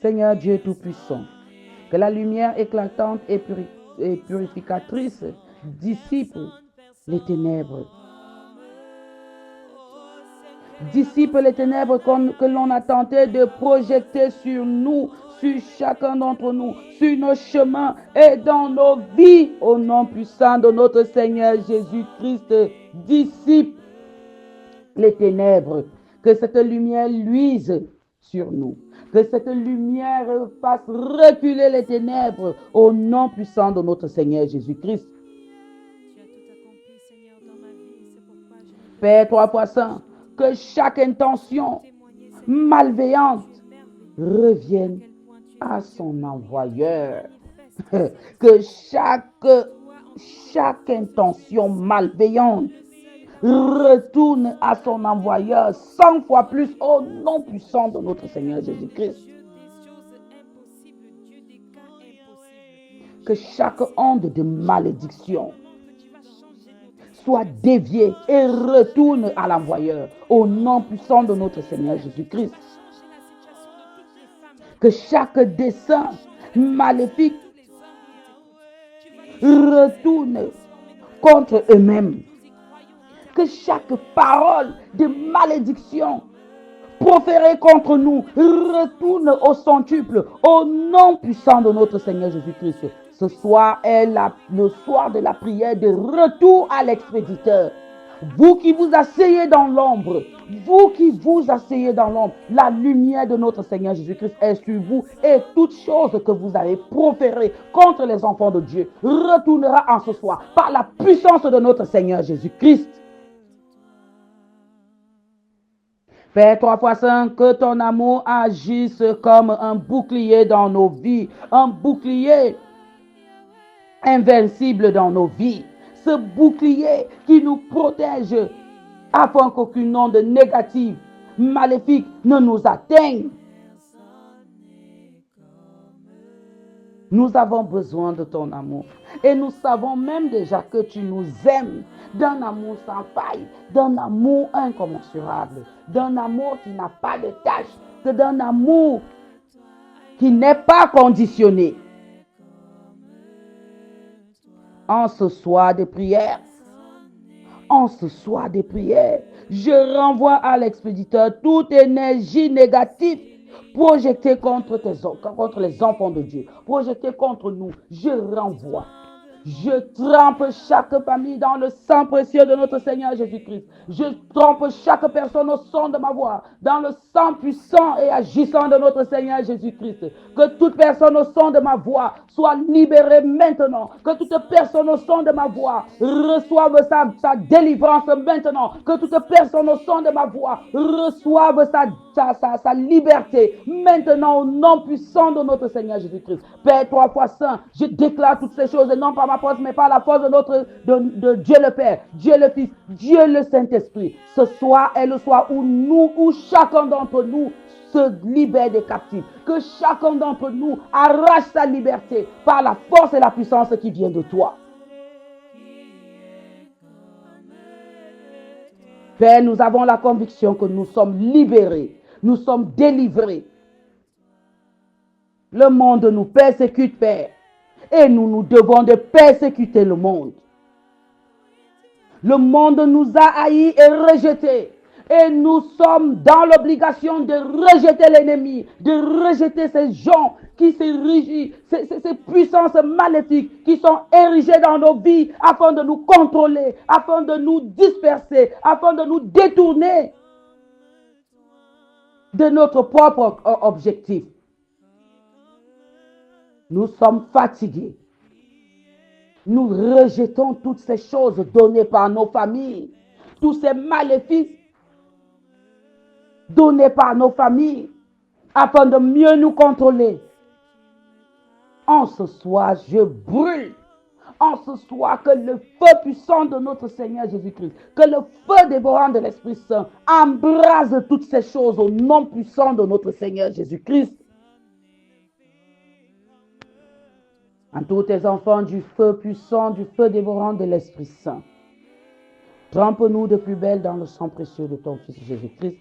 Seigneur Dieu Tout-Puissant, que la lumière éclatante et purificatrice dissipe les ténèbres. Dissipe les ténèbres que l'on a tenté de projeter sur nous, sur chacun d'entre nous, sur nos chemins et dans nos vies. Au nom puissant de notre Seigneur Jésus-Christ, dissipe les ténèbres. Que cette lumière luise sur nous. Que cette lumière fasse reculer les ténèbres au nom puissant de notre Seigneur Jésus-Christ. Père 3 fois saint, que chaque intention malveillante revienne à son envoyeur. Que chaque chaque intention malveillante retourne à son envoyeur 100 fois plus au nom puissant de notre Seigneur Jésus-Christ. Que chaque onde de malédiction soit déviée et retourne à l'envoyeur au nom puissant de notre Seigneur Jésus-Christ. Que chaque dessein maléfique retourne contre eux-mêmes. Que chaque parole de malédiction proférée contre nous retourne au centuple au nom puissant de notre Seigneur Jésus-Christ. Ce soir est le soir de la prière de retour à l'expéditeur. Vous qui vous asseyez dans l'ombre, la lumière de notre Seigneur Jésus-Christ est sur vous et toute chose que vous avez proférée contre les enfants de Dieu retournera en ce soir par la puissance de notre Seigneur Jésus-Christ. Père 3 fois 5, que ton amour agisse comme un bouclier dans nos vies, un bouclier invincible dans nos vies. Ce bouclier qui nous protège afin qu'aucune onde négative, maléfique ne nous atteigne. Nous avons besoin de ton amour et nous savons même déjà que tu nous aimes d'un amour sans faille, d'un amour incommensurable, d'un amour qui n'a pas de tâche, d'un amour qui n'est pas conditionné. En ce soir de prière, je renvoie à l'expéditeur toute énergie négative projetée contre les enfants de Dieu, projetée contre nous. Je renvoie. Je trempe chaque famille dans le sang précieux de notre Seigneur Jésus-Christ. Je trempe chaque personne au son de ma voix, dans le sang puissant et agissant de notre Seigneur Jésus-Christ. Que toute personne au son de ma voix soit libérée maintenant. Que toute personne au son de ma voix reçoive sa délivrance maintenant. Que toute personne au son de ma voix reçoive sa liberté maintenant au nom puissant de notre Seigneur Jésus-Christ. Père 3 fois saint, je déclare toutes ces choses et non par ma force mais par la force de Dieu le Père, Dieu le Fils, Dieu le Saint-Esprit. Ce soir est le soir où chacun d'entre nous se libère des captifs. Que chacun d'entre nous arrache sa liberté par la force et la puissance qui vient de toi. Père, nous avons la conviction que nous sommes libérés, nous sommes délivrés. Le monde nous persécute, Père, et nous devons de persécuter le monde. Le monde nous a haïs et rejetés. Et nous sommes dans l'obligation de rejeter l'ennemi, de rejeter ces gens qui s'érigent, ces puissances maléfiques qui sont érigées dans nos vies afin de nous contrôler, afin de nous disperser, afin de nous détourner de notre propre objectif. Nous sommes fatigués. Nous rejetons toutes ces choses données par nos familles, tous ces maléfices donnés par nos familles, afin de mieux nous contrôler. En ce soir, je brûle. En ce soir, que le feu puissant de notre Seigneur Jésus-Christ, que le feu dévorant de l'Esprit Saint embrase toutes ces choses au nom puissant de notre Seigneur Jésus-Christ. En tous tes enfants, du feu puissant, du feu dévorant de l'Esprit Saint. Trempe-nous de plus belle dans le sang précieux de ton Fils Jésus-Christ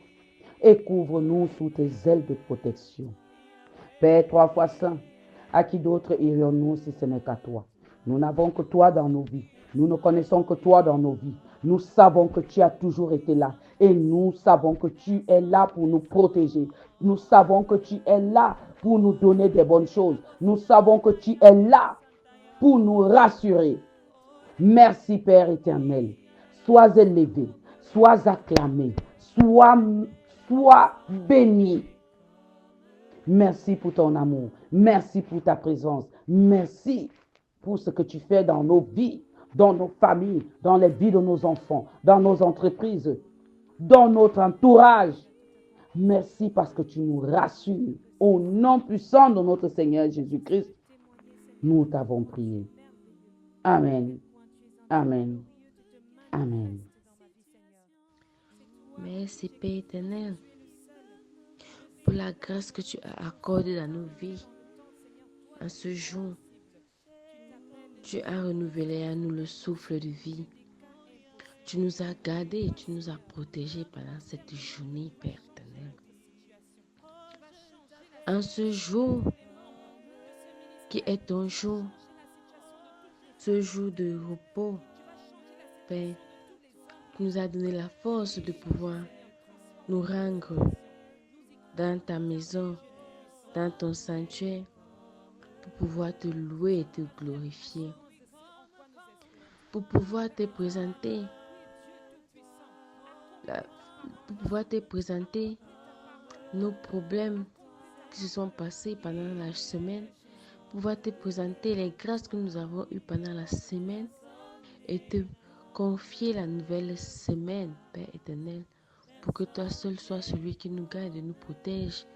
et couvre-nous sous tes ailes de protection. Père 3 fois saint, à qui d'autre irions-nous si ce n'est qu'à toi? Nous n'avons que toi dans nos vies. Nous ne connaissons que toi dans nos vies. Nous savons que tu as toujours été là. Et nous savons que tu es là pour nous protéger. Nous savons que tu es là pour nous donner des bonnes choses. Nous savons que tu es là pour nous rassurer. Merci Père éternel. Sois élevé, sois acclamé, sois béni. Merci pour ton amour. Merci pour ta présence. Merci pour ce que tu fais dans nos vies, dans nos familles, dans les vies de nos enfants, dans nos entreprises, dans notre entourage. Merci parce que tu nous rassures. Au nom puissant de notre Seigneur Jésus-Christ, nous t'avons prié. Amen. Amen. Amen. Merci, Père éternel, pour la grâce que tu as accordée dans nos vies. En ce jour, tu as renouvelé à nous le souffle de vie. Tu nous as gardés et tu nous as protégés pendant cette journée, Père éternel. En ce jour qui est ton jour, ce jour de repos, Père, tu nous as donné la force de pouvoir nous rendre dans ta maison, dans ton sanctuaire, pour pouvoir te louer et te glorifier, pour pouvoir te présenter, nos problèmes qui se sont passés pendant la semaine, pour pouvoir te présenter les grâces que nous avons eues pendant la semaine et te confier la nouvelle semaine, Père éternel, pour que toi seul sois celui qui nous garde et nous protège.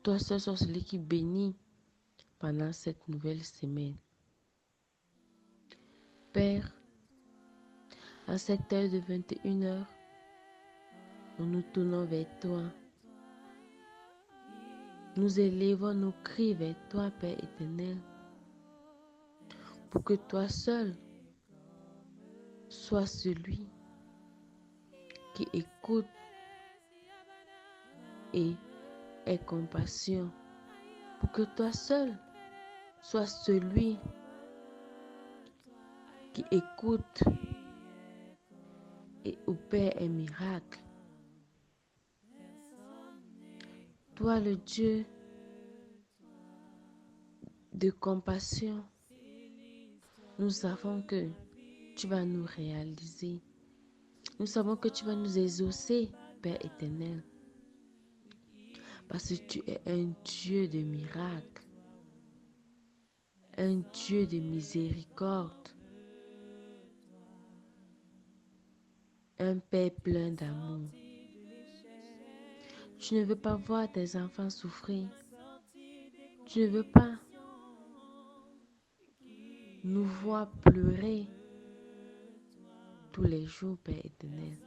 Toi seul sois celui qui bénit pendant cette nouvelle semaine. Père, à cette heure de 21h, nous nous tournons vers toi. Nous élevons nos cris vers toi, Père éternel, pour que toi seul sois celui qui écoute et ait compassion, pour que toi seul sois celui qui écoute et opère un miracle. Toi, le Dieu de compassion, nous savons que tu vas nous réaliser. Nous savons que tu vas nous exaucer, Père éternel, parce que tu es un Dieu de miracles, un Dieu de miséricorde, un Père plein d'amour. Tu ne veux pas voir tes enfants souffrir. Tu ne veux pas nous voir pleurer tous les jours, Père éternel.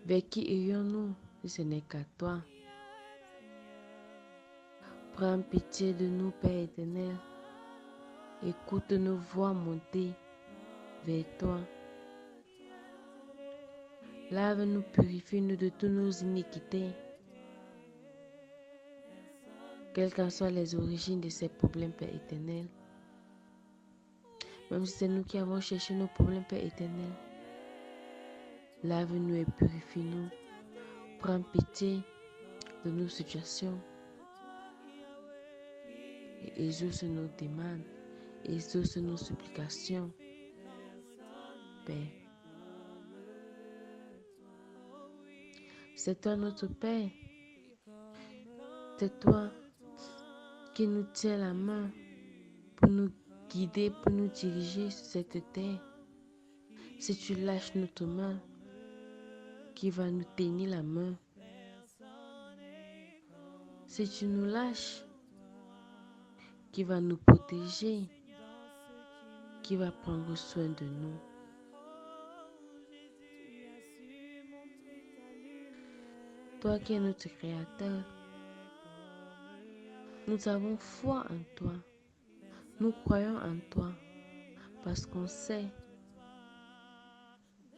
Vers qui irions-nous si ce n'est qu'à toi? Prends pitié de nous, Père éternel. Écoute nos voix monter vers toi. Lave-nous, purifie-nous de toutes nos iniquités. Quelles qu'en soient les origines de ces problèmes, Père éternel. Même si c'est nous qui avons cherché nos problèmes, Père éternel. Lave-nous et purifie-nous. Prends pitié de nos situations. Et exauce nos demandes. Exauce nos supplications, Père. C'est toi notre Père. C'est toi qui nous tiens la main pour nous guider, pour nous diriger sur cette terre. Si tu lâches notre main, qui va nous tenir la main? Si tu nous lâches, qui va nous protéger? Qui va prendre soin de nous? Toi qui es notre Créateur, nous avons foi en toi. Nous croyons en toi parce qu'on sait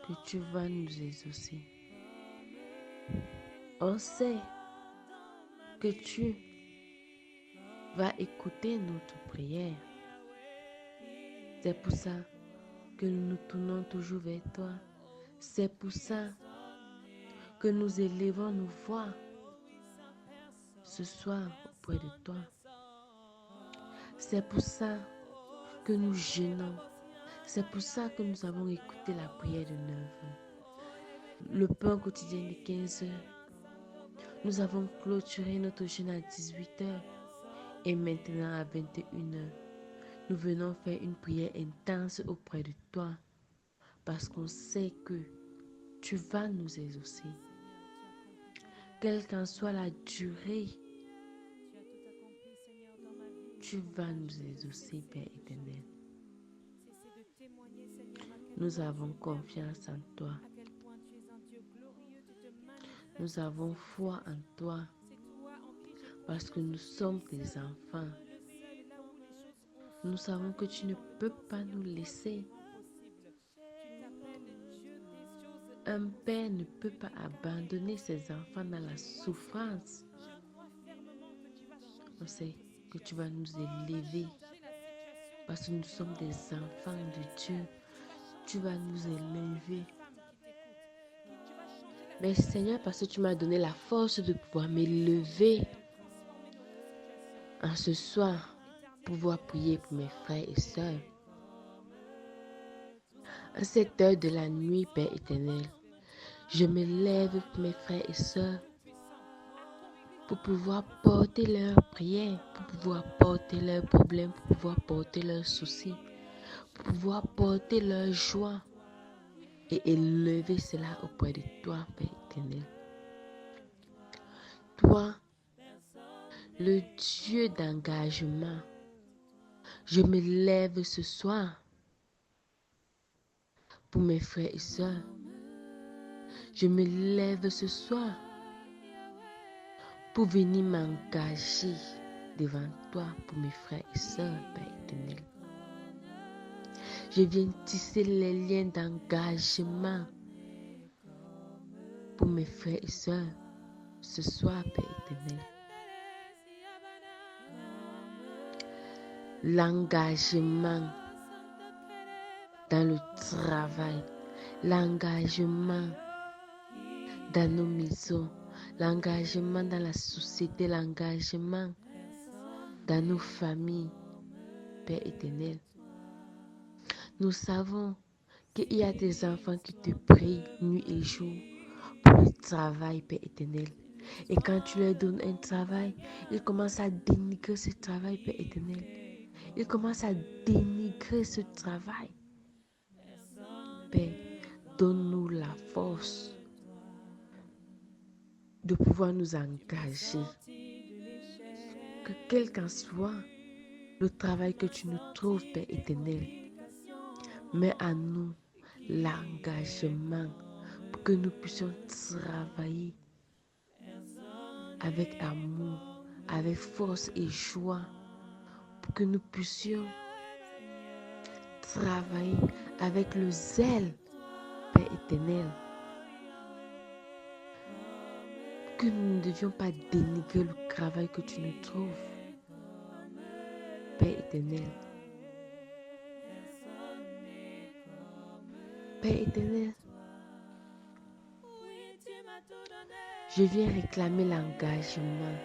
que tu vas nous exaucer. On sait que tu vas écouter notre prière. C'est pour ça que nous nous tournons toujours vers toi. C'est pour ça que nous élevons nos voix ce soir auprès de toi. C'est pour ça que nous jeûnons. C'est pour ça que nous avons écouté la prière de 9h. Le pain quotidien de 15h. Nous avons clôturé notre jeûne à 18h. Et maintenant à 21h. Nous venons faire une prière intense auprès de toi. Parce qu'on sait que tu vas nous exaucer. Quelle qu'en soit la durée, tu vas nous exaucer, Père éternel. Nous avons confiance en toi. Nous avons foi en toi parce que nous sommes tes enfants. Nous savons que tu ne peux pas nous laisser. Un père ne peut pas abandonner ses enfants dans la souffrance. On sait que tu vas nous élever parce que nous sommes des enfants de Dieu. Tu vas nous élever. Mais Seigneur, parce que tu m'as donné la force de pouvoir m'élever en ce soir, pouvoir prier pour mes frères et sœurs. En cette heure de la nuit, Père éternel, je me lève pour mes frères et sœurs pour pouvoir porter leurs prières, pour pouvoir porter leurs problèmes, pour pouvoir porter leurs soucis, pour pouvoir porter leur joie et élever cela auprès de toi, Père éternel. Toi, le Dieu d'engagement, je me lève ce soir pour mes frères et sœurs. Je me lève ce soir pour venir m'engager devant toi pour mes frères et sœurs, Père éternel. Je viens tisser les liens d'engagement pour mes frères et sœurs ce soir, Père éternel. L'engagement dans le travail, l'engagement dans nos maisons, l'engagement dans la société, l'engagement dans nos familles, Père éternel. Nous savons qu'il y a des enfants qui te prient nuit et jour pour le travail, Père éternel. Et quand tu leur donnes un travail, ils commencent à dénigrer ce travail, Père éternel. Ils commencent à dénigrer ce travail. Père, donne-nous la force de pouvoir nous engager. Que quel qu'en soit le travail que tu nous trouves, Père éternel, mets à nous l'engagement pour que nous puissions travailler avec amour, avec force et joie, pour que nous puissions travailler avec le zèle, Père éternel, que nous ne devions pas dénigrer le travail que tu nous trouves, Père éternel. Père éternel, je viens réclamer l'engagement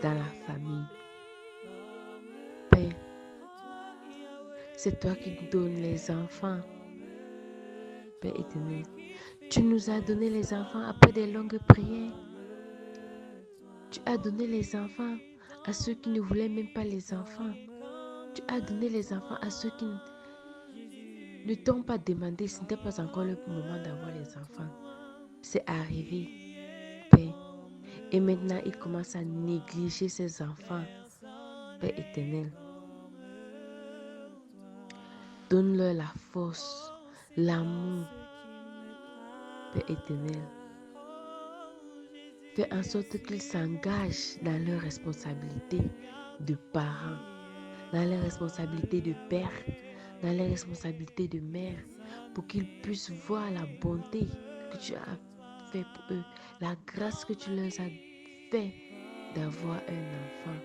dans la famille. Père, c'est toi qui donnes les enfants. Père éternel, tu nous as donné les enfants après des longues prières. Tu as donné les enfants à ceux qui ne voulaient même pas les enfants. Tu as donné les enfants à ceux qui ne t'ont pas demandé, ce n'était pas encore le moment d'avoir les enfants. C'est arrivé, Père. Et maintenant, ils commencent à négliger ces enfants, Père éternel. Donne-leur la force, l'amour, Père éternel. Fais en sorte qu'ils s'engagent dans leurs responsabilités de parents, dans leurs responsabilités de père, dans leurs responsabilités de mère, pour qu'ils puissent voir la bonté que tu as fait pour eux, la grâce que tu leur as fait d'avoir un enfant,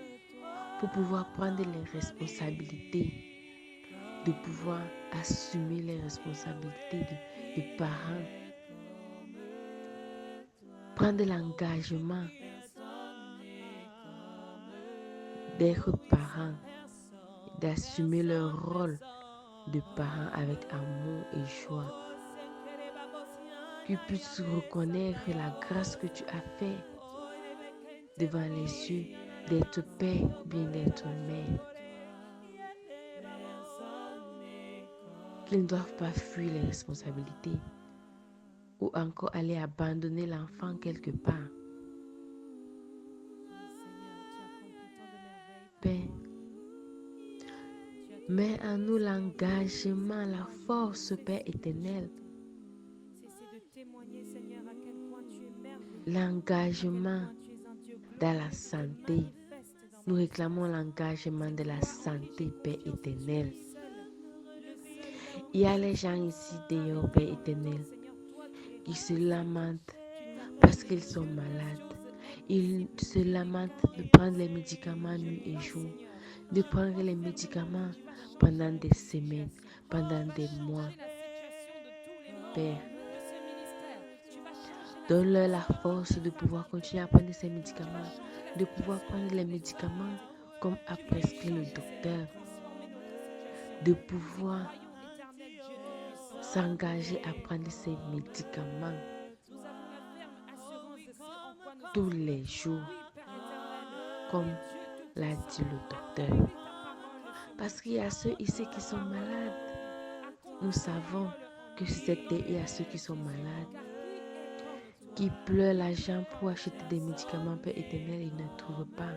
pour pouvoir prendre les responsabilités, de pouvoir assumer les responsabilités de parents, prendre l'engagement d'être parents, d'assumer leur rôle de parents avec amour et joie. Qu'ils puissent reconnaître la grâce que tu as fait devant les yeux d'être père ou bien d'être mère. Qu'ils ne doivent pas fuir les responsabilités ou encore aller abandonner l'enfant quelque part. Père, Mets en nous l'engagement, la force, Père éternel. L'engagement dans la santé. Nous réclamons l'engagement de la santé, Père éternel. Il y a les gens ici dehors, Père éternel, qui se lamentent parce qu'ils sont malades. Ils se lamentent de prendre les médicaments nuit et jour, de prendre les médicaments pendant des semaines, pendant des mois. Père, donne-leur la force de pouvoir continuer à prendre ces médicaments, de pouvoir prendre les médicaments comme a prescrit le docteur, de pouvoir s'engager à prendre ces médicaments tous les jours, comme l'a dit le docteur. Parce qu'il y a ceux ici qui sont malades. Nous savons que il y a ceux qui sont malades, qui pleurent l'argent pour acheter des médicaments, Père éternel, ils ne trouvent pas.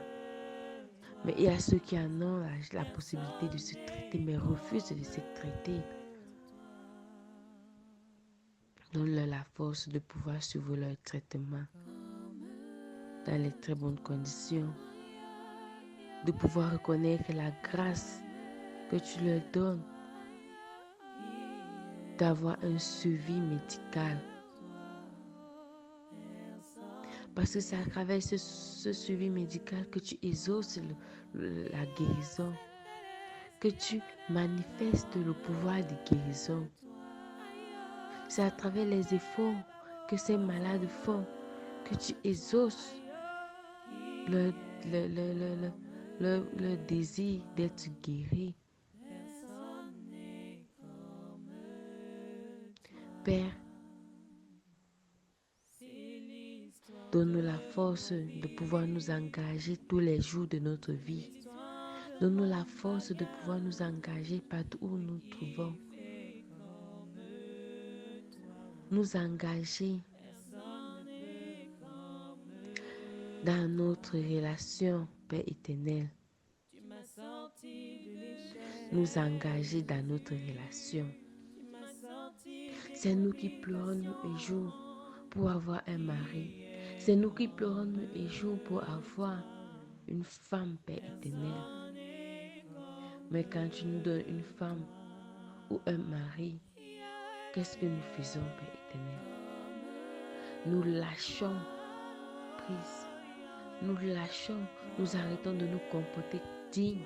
Mais il y a ceux qui en ont la possibilité de se traiter, mais refusent de se traiter. Donne-leur la force de pouvoir suivre leur traitement dans les très bonnes conditions, de pouvoir reconnaître la grâce que tu leur donnes, d'avoir un suivi médical. Parce que c'est à travers ce suivi médical que tu exauces la guérison, que tu manifestes le pouvoir de guérison. C'est à travers les efforts que ces malades font que tu exauces le désir d'être guéri. Père, donne-nous la force de pouvoir nous engager tous les jours de notre vie. Donne-nous la force de pouvoir nous engager partout où nous nous trouvons. Nous engager dans notre relation, Père éternel. Nous engager dans notre relation. C'est nous qui pleurons nuit et jour pour avoir un mari. C'est nous qui pleurons nuit et jour pour avoir une femme, Père éternel. Mais quand tu nous donnes une femme ou un mari, qu'est-ce que nous faisons, Père éternel? Nous lâchons prise. Nous lâchons, nous arrêtons de nous comporter dignes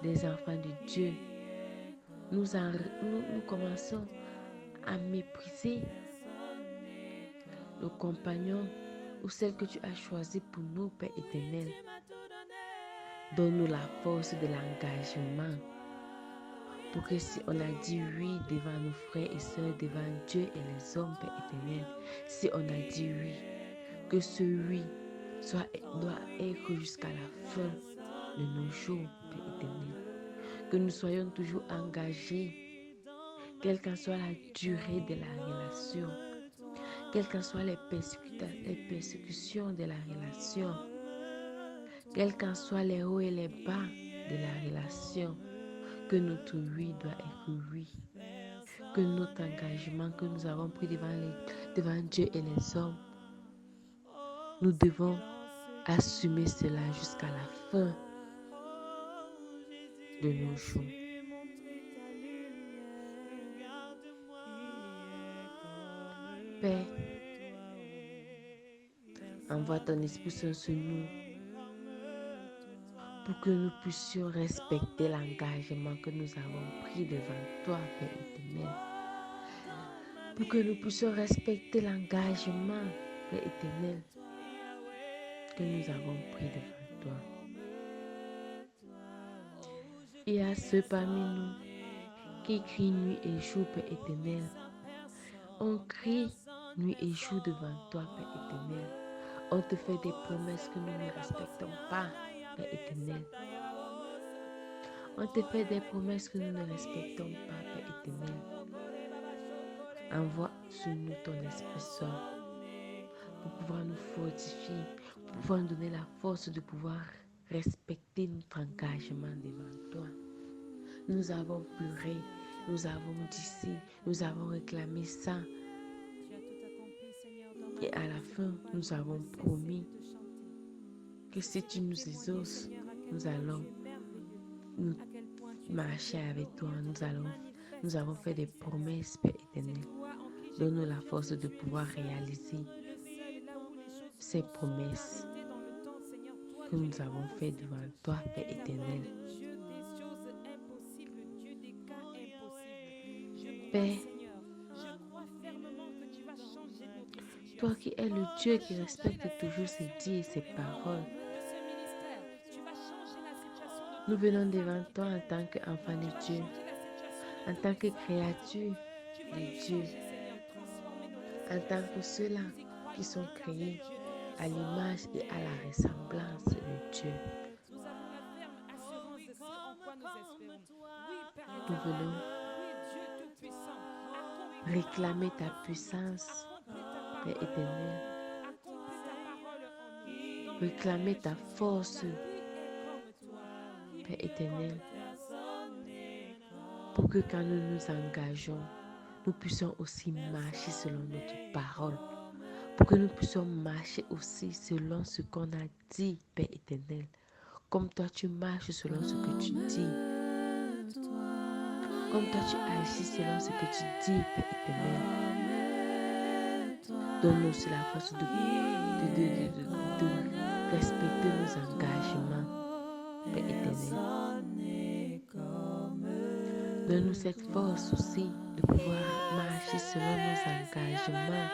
des enfants de Dieu. Nous commençons à mépriser le compagnon ou celle que tu as choisi pour nous, Père éternel. Donne-nous la force de l'engagement pour que si on a dit oui devant nos frères et sœurs, devant Dieu et les hommes, Père éternel, si on a dit oui, que ce oui doit être jusqu'à la fin de nos jours, Père éternel. Que nous soyons toujours engagés, quelle qu'en soit la durée de la relation, quelles qu'en soient les persécutions de la relation, quels qu'en soient les hauts et les bas de la relation, que notre oui doit être oui, que notre engagement que nous avons pris devant Dieu et les hommes, nous devons assumer cela jusqu'à la fin de nos jours. Père, envoie ton Esprit Saint sur nous pour que nous puissions respecter l'engagement que nous avons pris devant toi, Père éternel. Pour que nous puissions respecter l'engagement, Père éternel, que nous avons pris devant toi. Il y a ceux parmi nous qui crient nuit et jour, Père éternel. On crie nuit et jour devant toi, Père éternel. On te fait des promesses que nous ne respectons pas, Père éternel. On te fait des promesses que nous ne respectons pas, Père éternel. Envoie sur nous ton Esprit Saint pour pouvoir nous fortifier, pour pouvoir nous donner la force de pouvoir respecter notre engagement devant toi. Nous avons pleuré, nous avons dit ci, nous avons réclamé ça. Et à la fin, nous avons promis que si tu nous exauces, nous allons nous marcher avec toi. Nous avons fait des promesses, Père éternel. Donne-nous la force de pouvoir réaliser ces promesses que nous avons faites devant toi, Père éternel. Père, toi qui es le Dieu qui respecte toujours ses dits et ses paroles, nous venons devant toi en tant qu'enfants de Dieu, en tant que créatures de Dieu, en tant que ceux-là qui sont créés à l'image et à la ressemblance de Dieu. Nous venons réclamer ta puissance, Père éternel. Réclamer ta force, Père éternel. Pour que quand nous nous engageons, nous puissions aussi marcher selon notre parole. Pour que nous puissions marcher aussi selon ce qu'on a dit, Père éternel. Comme toi tu marches selon ce que tu dis. Comme toi tu agis selon ce que tu dis, Père éternel. Donne-nous aussi la force de respecter nos engagements, Père éternel. Donne-nous cette force aussi de pouvoir marcher selon nos engagements.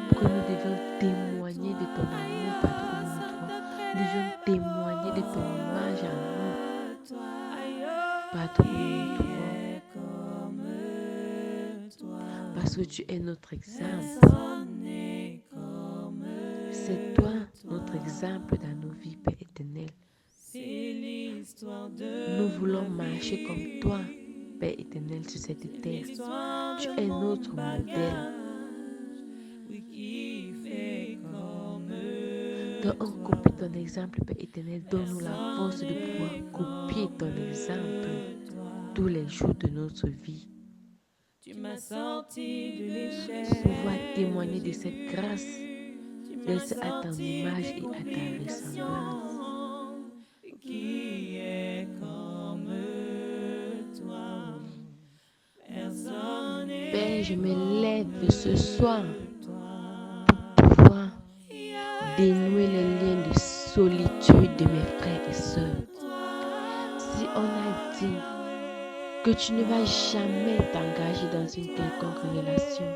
Pour que nous devions témoigner de ton amour partout où nous nous trouvons. Nous devions témoigner de ton image en nous partout où nous nous trouvons. Parce que tu es notre exemple. C'est toi notre exemple dans nos vies, Père éternel. Nous voulons marcher comme toi, Père éternel, sur cette terre. Tu es notre modèle. Donc on copie ton exemple, Père éternel. Donne-nous la force de pouvoir copier ton exemple tous les jours de notre vie. Pour pouvoir témoigner de cette grâce, d'être à ton image et à ta ressemblance. Père, je me lève ce soir pour pouvoir dénouer les liens de solitude de mes frères et sœurs. Si on a dit que tu ne vas jamais t'engager dans une quelconque relation,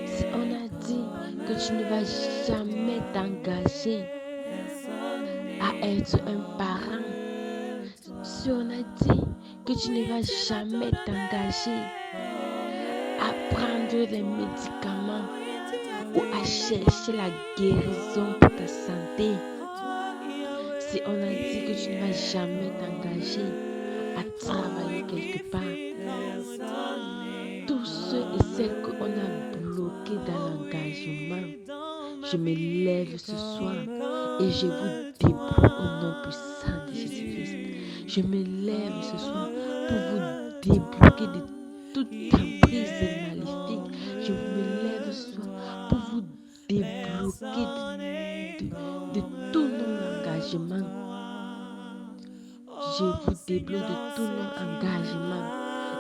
si on a dit que tu ne vas jamais t'engager à être un parent, si on a dit que tu ne vas jamais t'engager à prendre les médicaments ou à chercher la guérison pour ta santé, si on a dit que tu ne vas jamais t'engager à travailler quelque part, tous ceux et celles qu'on a bloqués dans l'engagement, je me lève ce soir et je vous débloque au nom puissant de Jésus-Christ. Je me lève ce soir pour vous débloquer de toute emprise maléfique. Je me lève ce soir pour vous débloquer de tout non-engagement. Je vous débloque de tout non-engagement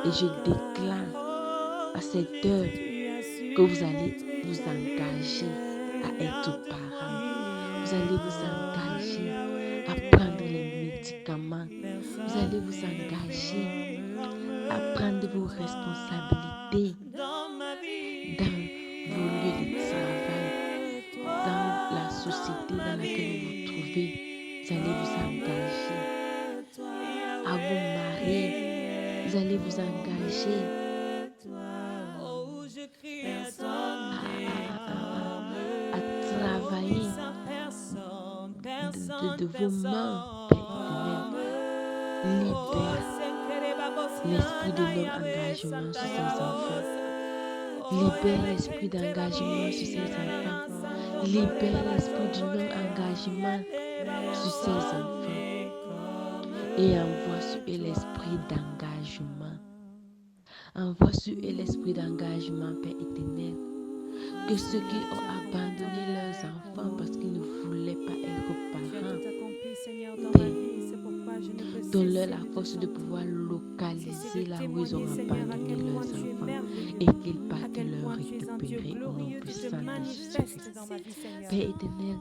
et je déclare à cette heure que vous allez vous engager à être parent. Vous allez vous engager à prendre les médicaments. Vous allez vous engager à prendre vos responsabilités dans vos lieux de travail, dans la société dans laquelle vous vous trouvez. Vous allez vous engager à vous marier. Vous allez vous engager à travailler de vos mains, Père éternel. Libère l'esprit de non-engagement sur ces enfants. Libère l'esprit d'engagement sur ces enfants. Libère l'esprit du non-engagement sur ces enfants. et envoie sur eux l'esprit d'engagement. Envoie sur eux l'esprit d'engagement, Père éternel. Que ceux qui ont abandonné leurs enfants parce qu'ils ne voulaient pas être parents, donne-leur la force de pouvoir localiser là où ils ont abandonné leurs enfants et qu'ils partent leur récupérer au nom puissant de Jésus. Père éternel,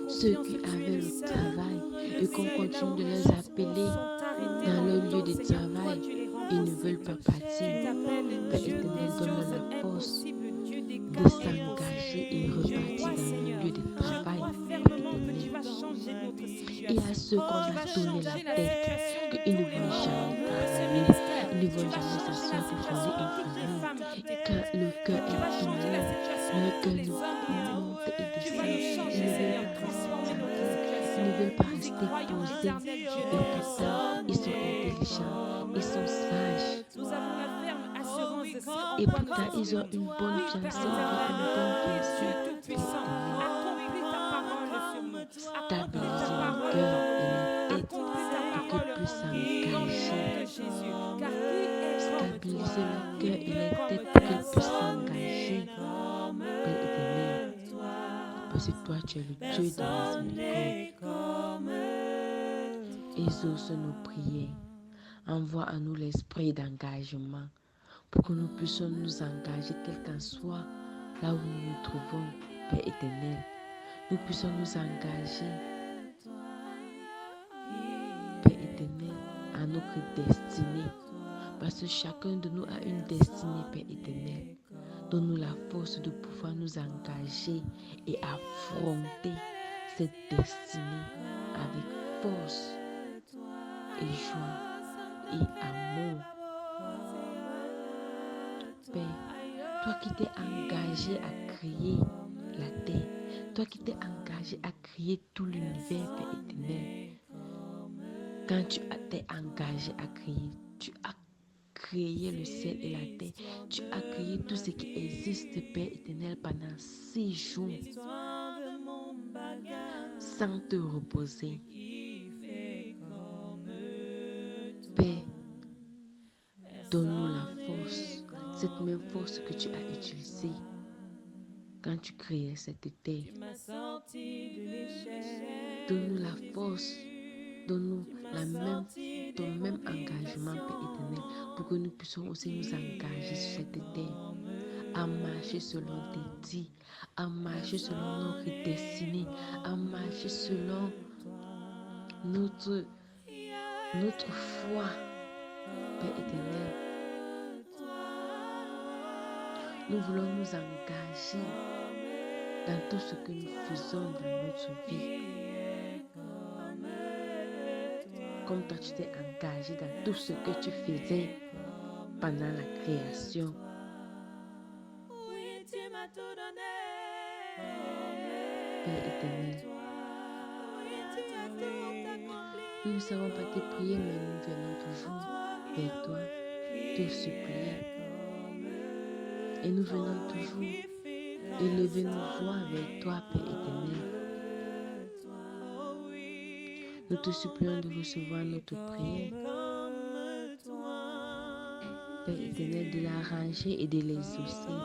ceux qui avaient le travail et qu'on continue de les appeler dans leur lieu de travail, ils ne veulent pas partir. Père éternel, donne-leur la force de s'engager et repartir dans le lieu de travail. Et à ceux qu'on a tourné la tête, qu'ils ne vont jamais travailler, ils ne vont jamais s'asseoir pour fonder une famille, car le cœur est tourné, leur cœur nous monte et descend, ils ne veulent pas rester posés, et pourtant ils sont intelligents, ils sont sages. Et pourtant, ils ont une bonne fiancée, stabiliser le cœur et la tête pour qu'ils puissent s'engager. Stabiliser le cœur et la tête pour qu'ils puissent s'engager. Père éternel, parce que toi, tu es le Dieu de la miséricorde. Exauce nos prières. Envoie à nous l'esprit d'engagement pour que nous puissions nous engager, quel qu'en soit là où nous nous trouvons, Père éternel. Nous puissions nous engager, Père éternel, à notre destinée. Parce que chacun de nous a une destinée, Père éternel. Donne-nous la force de pouvoir nous engager et affronter cette destinée avec force et joie et amour. Père, toi qui t'es engagé à créer la terre, toi qui t'es engagé à créer tout l'univers, Père éternel, quand tu t'es engagé à créer, tu as créé le ciel et la terre, tu as créé tout ce qui existe, Père éternel, pendant 6 jours, sans te reposer. Père, donne-nous la force, cette même force que tu as utilisée quand tu créais cette terre. Donne-nous la force, donne-nous ton même engagement, Père éternel, pour que nous puissions aussi nous engager sur cette terre, à marcher selon tes dits, à marcher selon notre destinée, à marcher selon notre foi, Père éternel. Nous voulons nous engager dans tout ce que nous faisons dans notre vie. Comme toi, tu t'es engagé dans tout ce que tu faisais pendant la création. Père éternel, nous ne savons pas te prier, mais nous venons toujours vers toi, te supplier. Et nous venons toujours élever nos voix vers toi, Père éternel. Nous te supplions de recevoir notre prière, Père éternel, de l'arranger et de l'exaucer.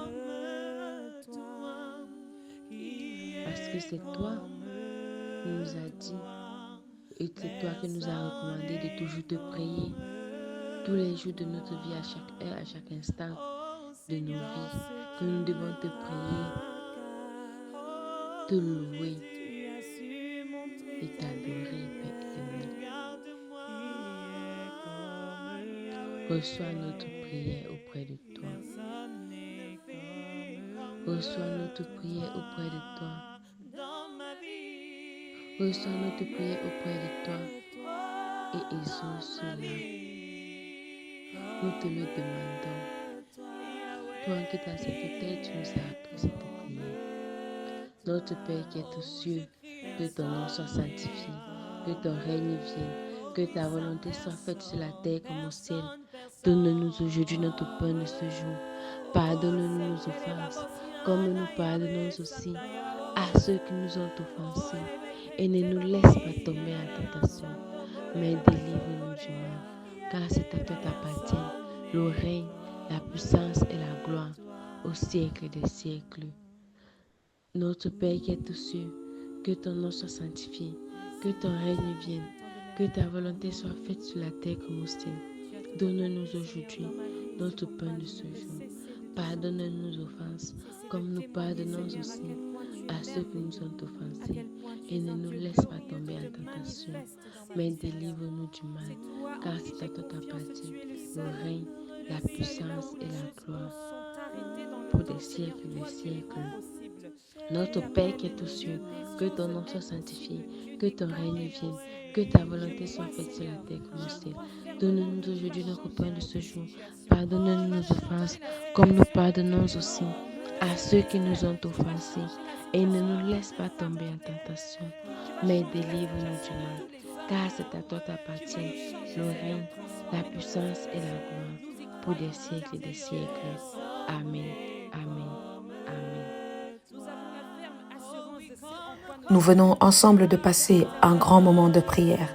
Parce que c'est toi qui nous as dit, et c'est toi qui nous as recommandé de toujours te prier tous les jours de notre vie, à chaque heure, à chaque instant de nos vies, que nous devons te prier, te louer et t'adorer, Père éternel. Reçois notre prière auprès de toi. Reçois notre prière auprès de toi. Reçois notre prière auprès de toi et exauce-la. Nous te le demandons. Toi qui t'as cette terre, tu nous as appris cette prière. Notre Père qui est aux cieux, que ton nom soit sanctifié, que ton règne vienne, que ta volonté soit faite sur la terre comme au ciel. Donne-nous aujourd'hui notre pain de ce jour. Pardonne-nous nos offenses, comme nous pardonnons aussi à ceux qui nous ont offensés. Et ne nous laisse pas tomber en tentation, mais délivre-nous du mal, car c'est à toi qu'appartiennent le règne, la puissance et la gloire au siècle des siècles. Notre Père qui est aux cieux, que ton nom soit sanctifié, que ton règne vienne, que ta volonté soit faite sur la terre comme au ciel. Donne-nous aujourd'hui notre pain de ce jour. Pardonne-nous nos offenses, comme nous pardonnons aussi à ceux qui nous ont offensés. Et ne nous laisse pas tomber en tentation, mais délivre-nous du mal, car c'est à toi qu'appartient le règne, la puissance et la gloire pour des siècles des siècles. Notre Père qui est aux cieux, que ton nom soit sanctifié, que ton règne vienne, que ta volonté soit faite sur la terre comme au ciel. Donne-nous aujourd'hui notre pain de ce jour. Pardonne-nous nos offenses, comme nous pardonnons aussi à ceux qui nous ont offensés. Et ne nous laisse pas tomber en tentation, mais délivre-nous du mal. Car c'est à toi qu'appartient le règne, la puissance et la gloire pour des siècles et des siècles. Amen. Amen. Amen. Nous venons ensemble de passer un grand moment de prière.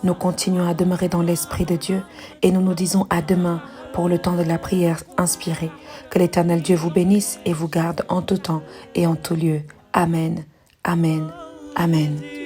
Nous continuons à demeurer dans l'Esprit de Dieu et nous nous disons à demain pour le temps de la prière inspirée. Que l'Éternel Dieu vous bénisse et vous garde en tout temps et en tout lieu. Amen. Amen. Amen.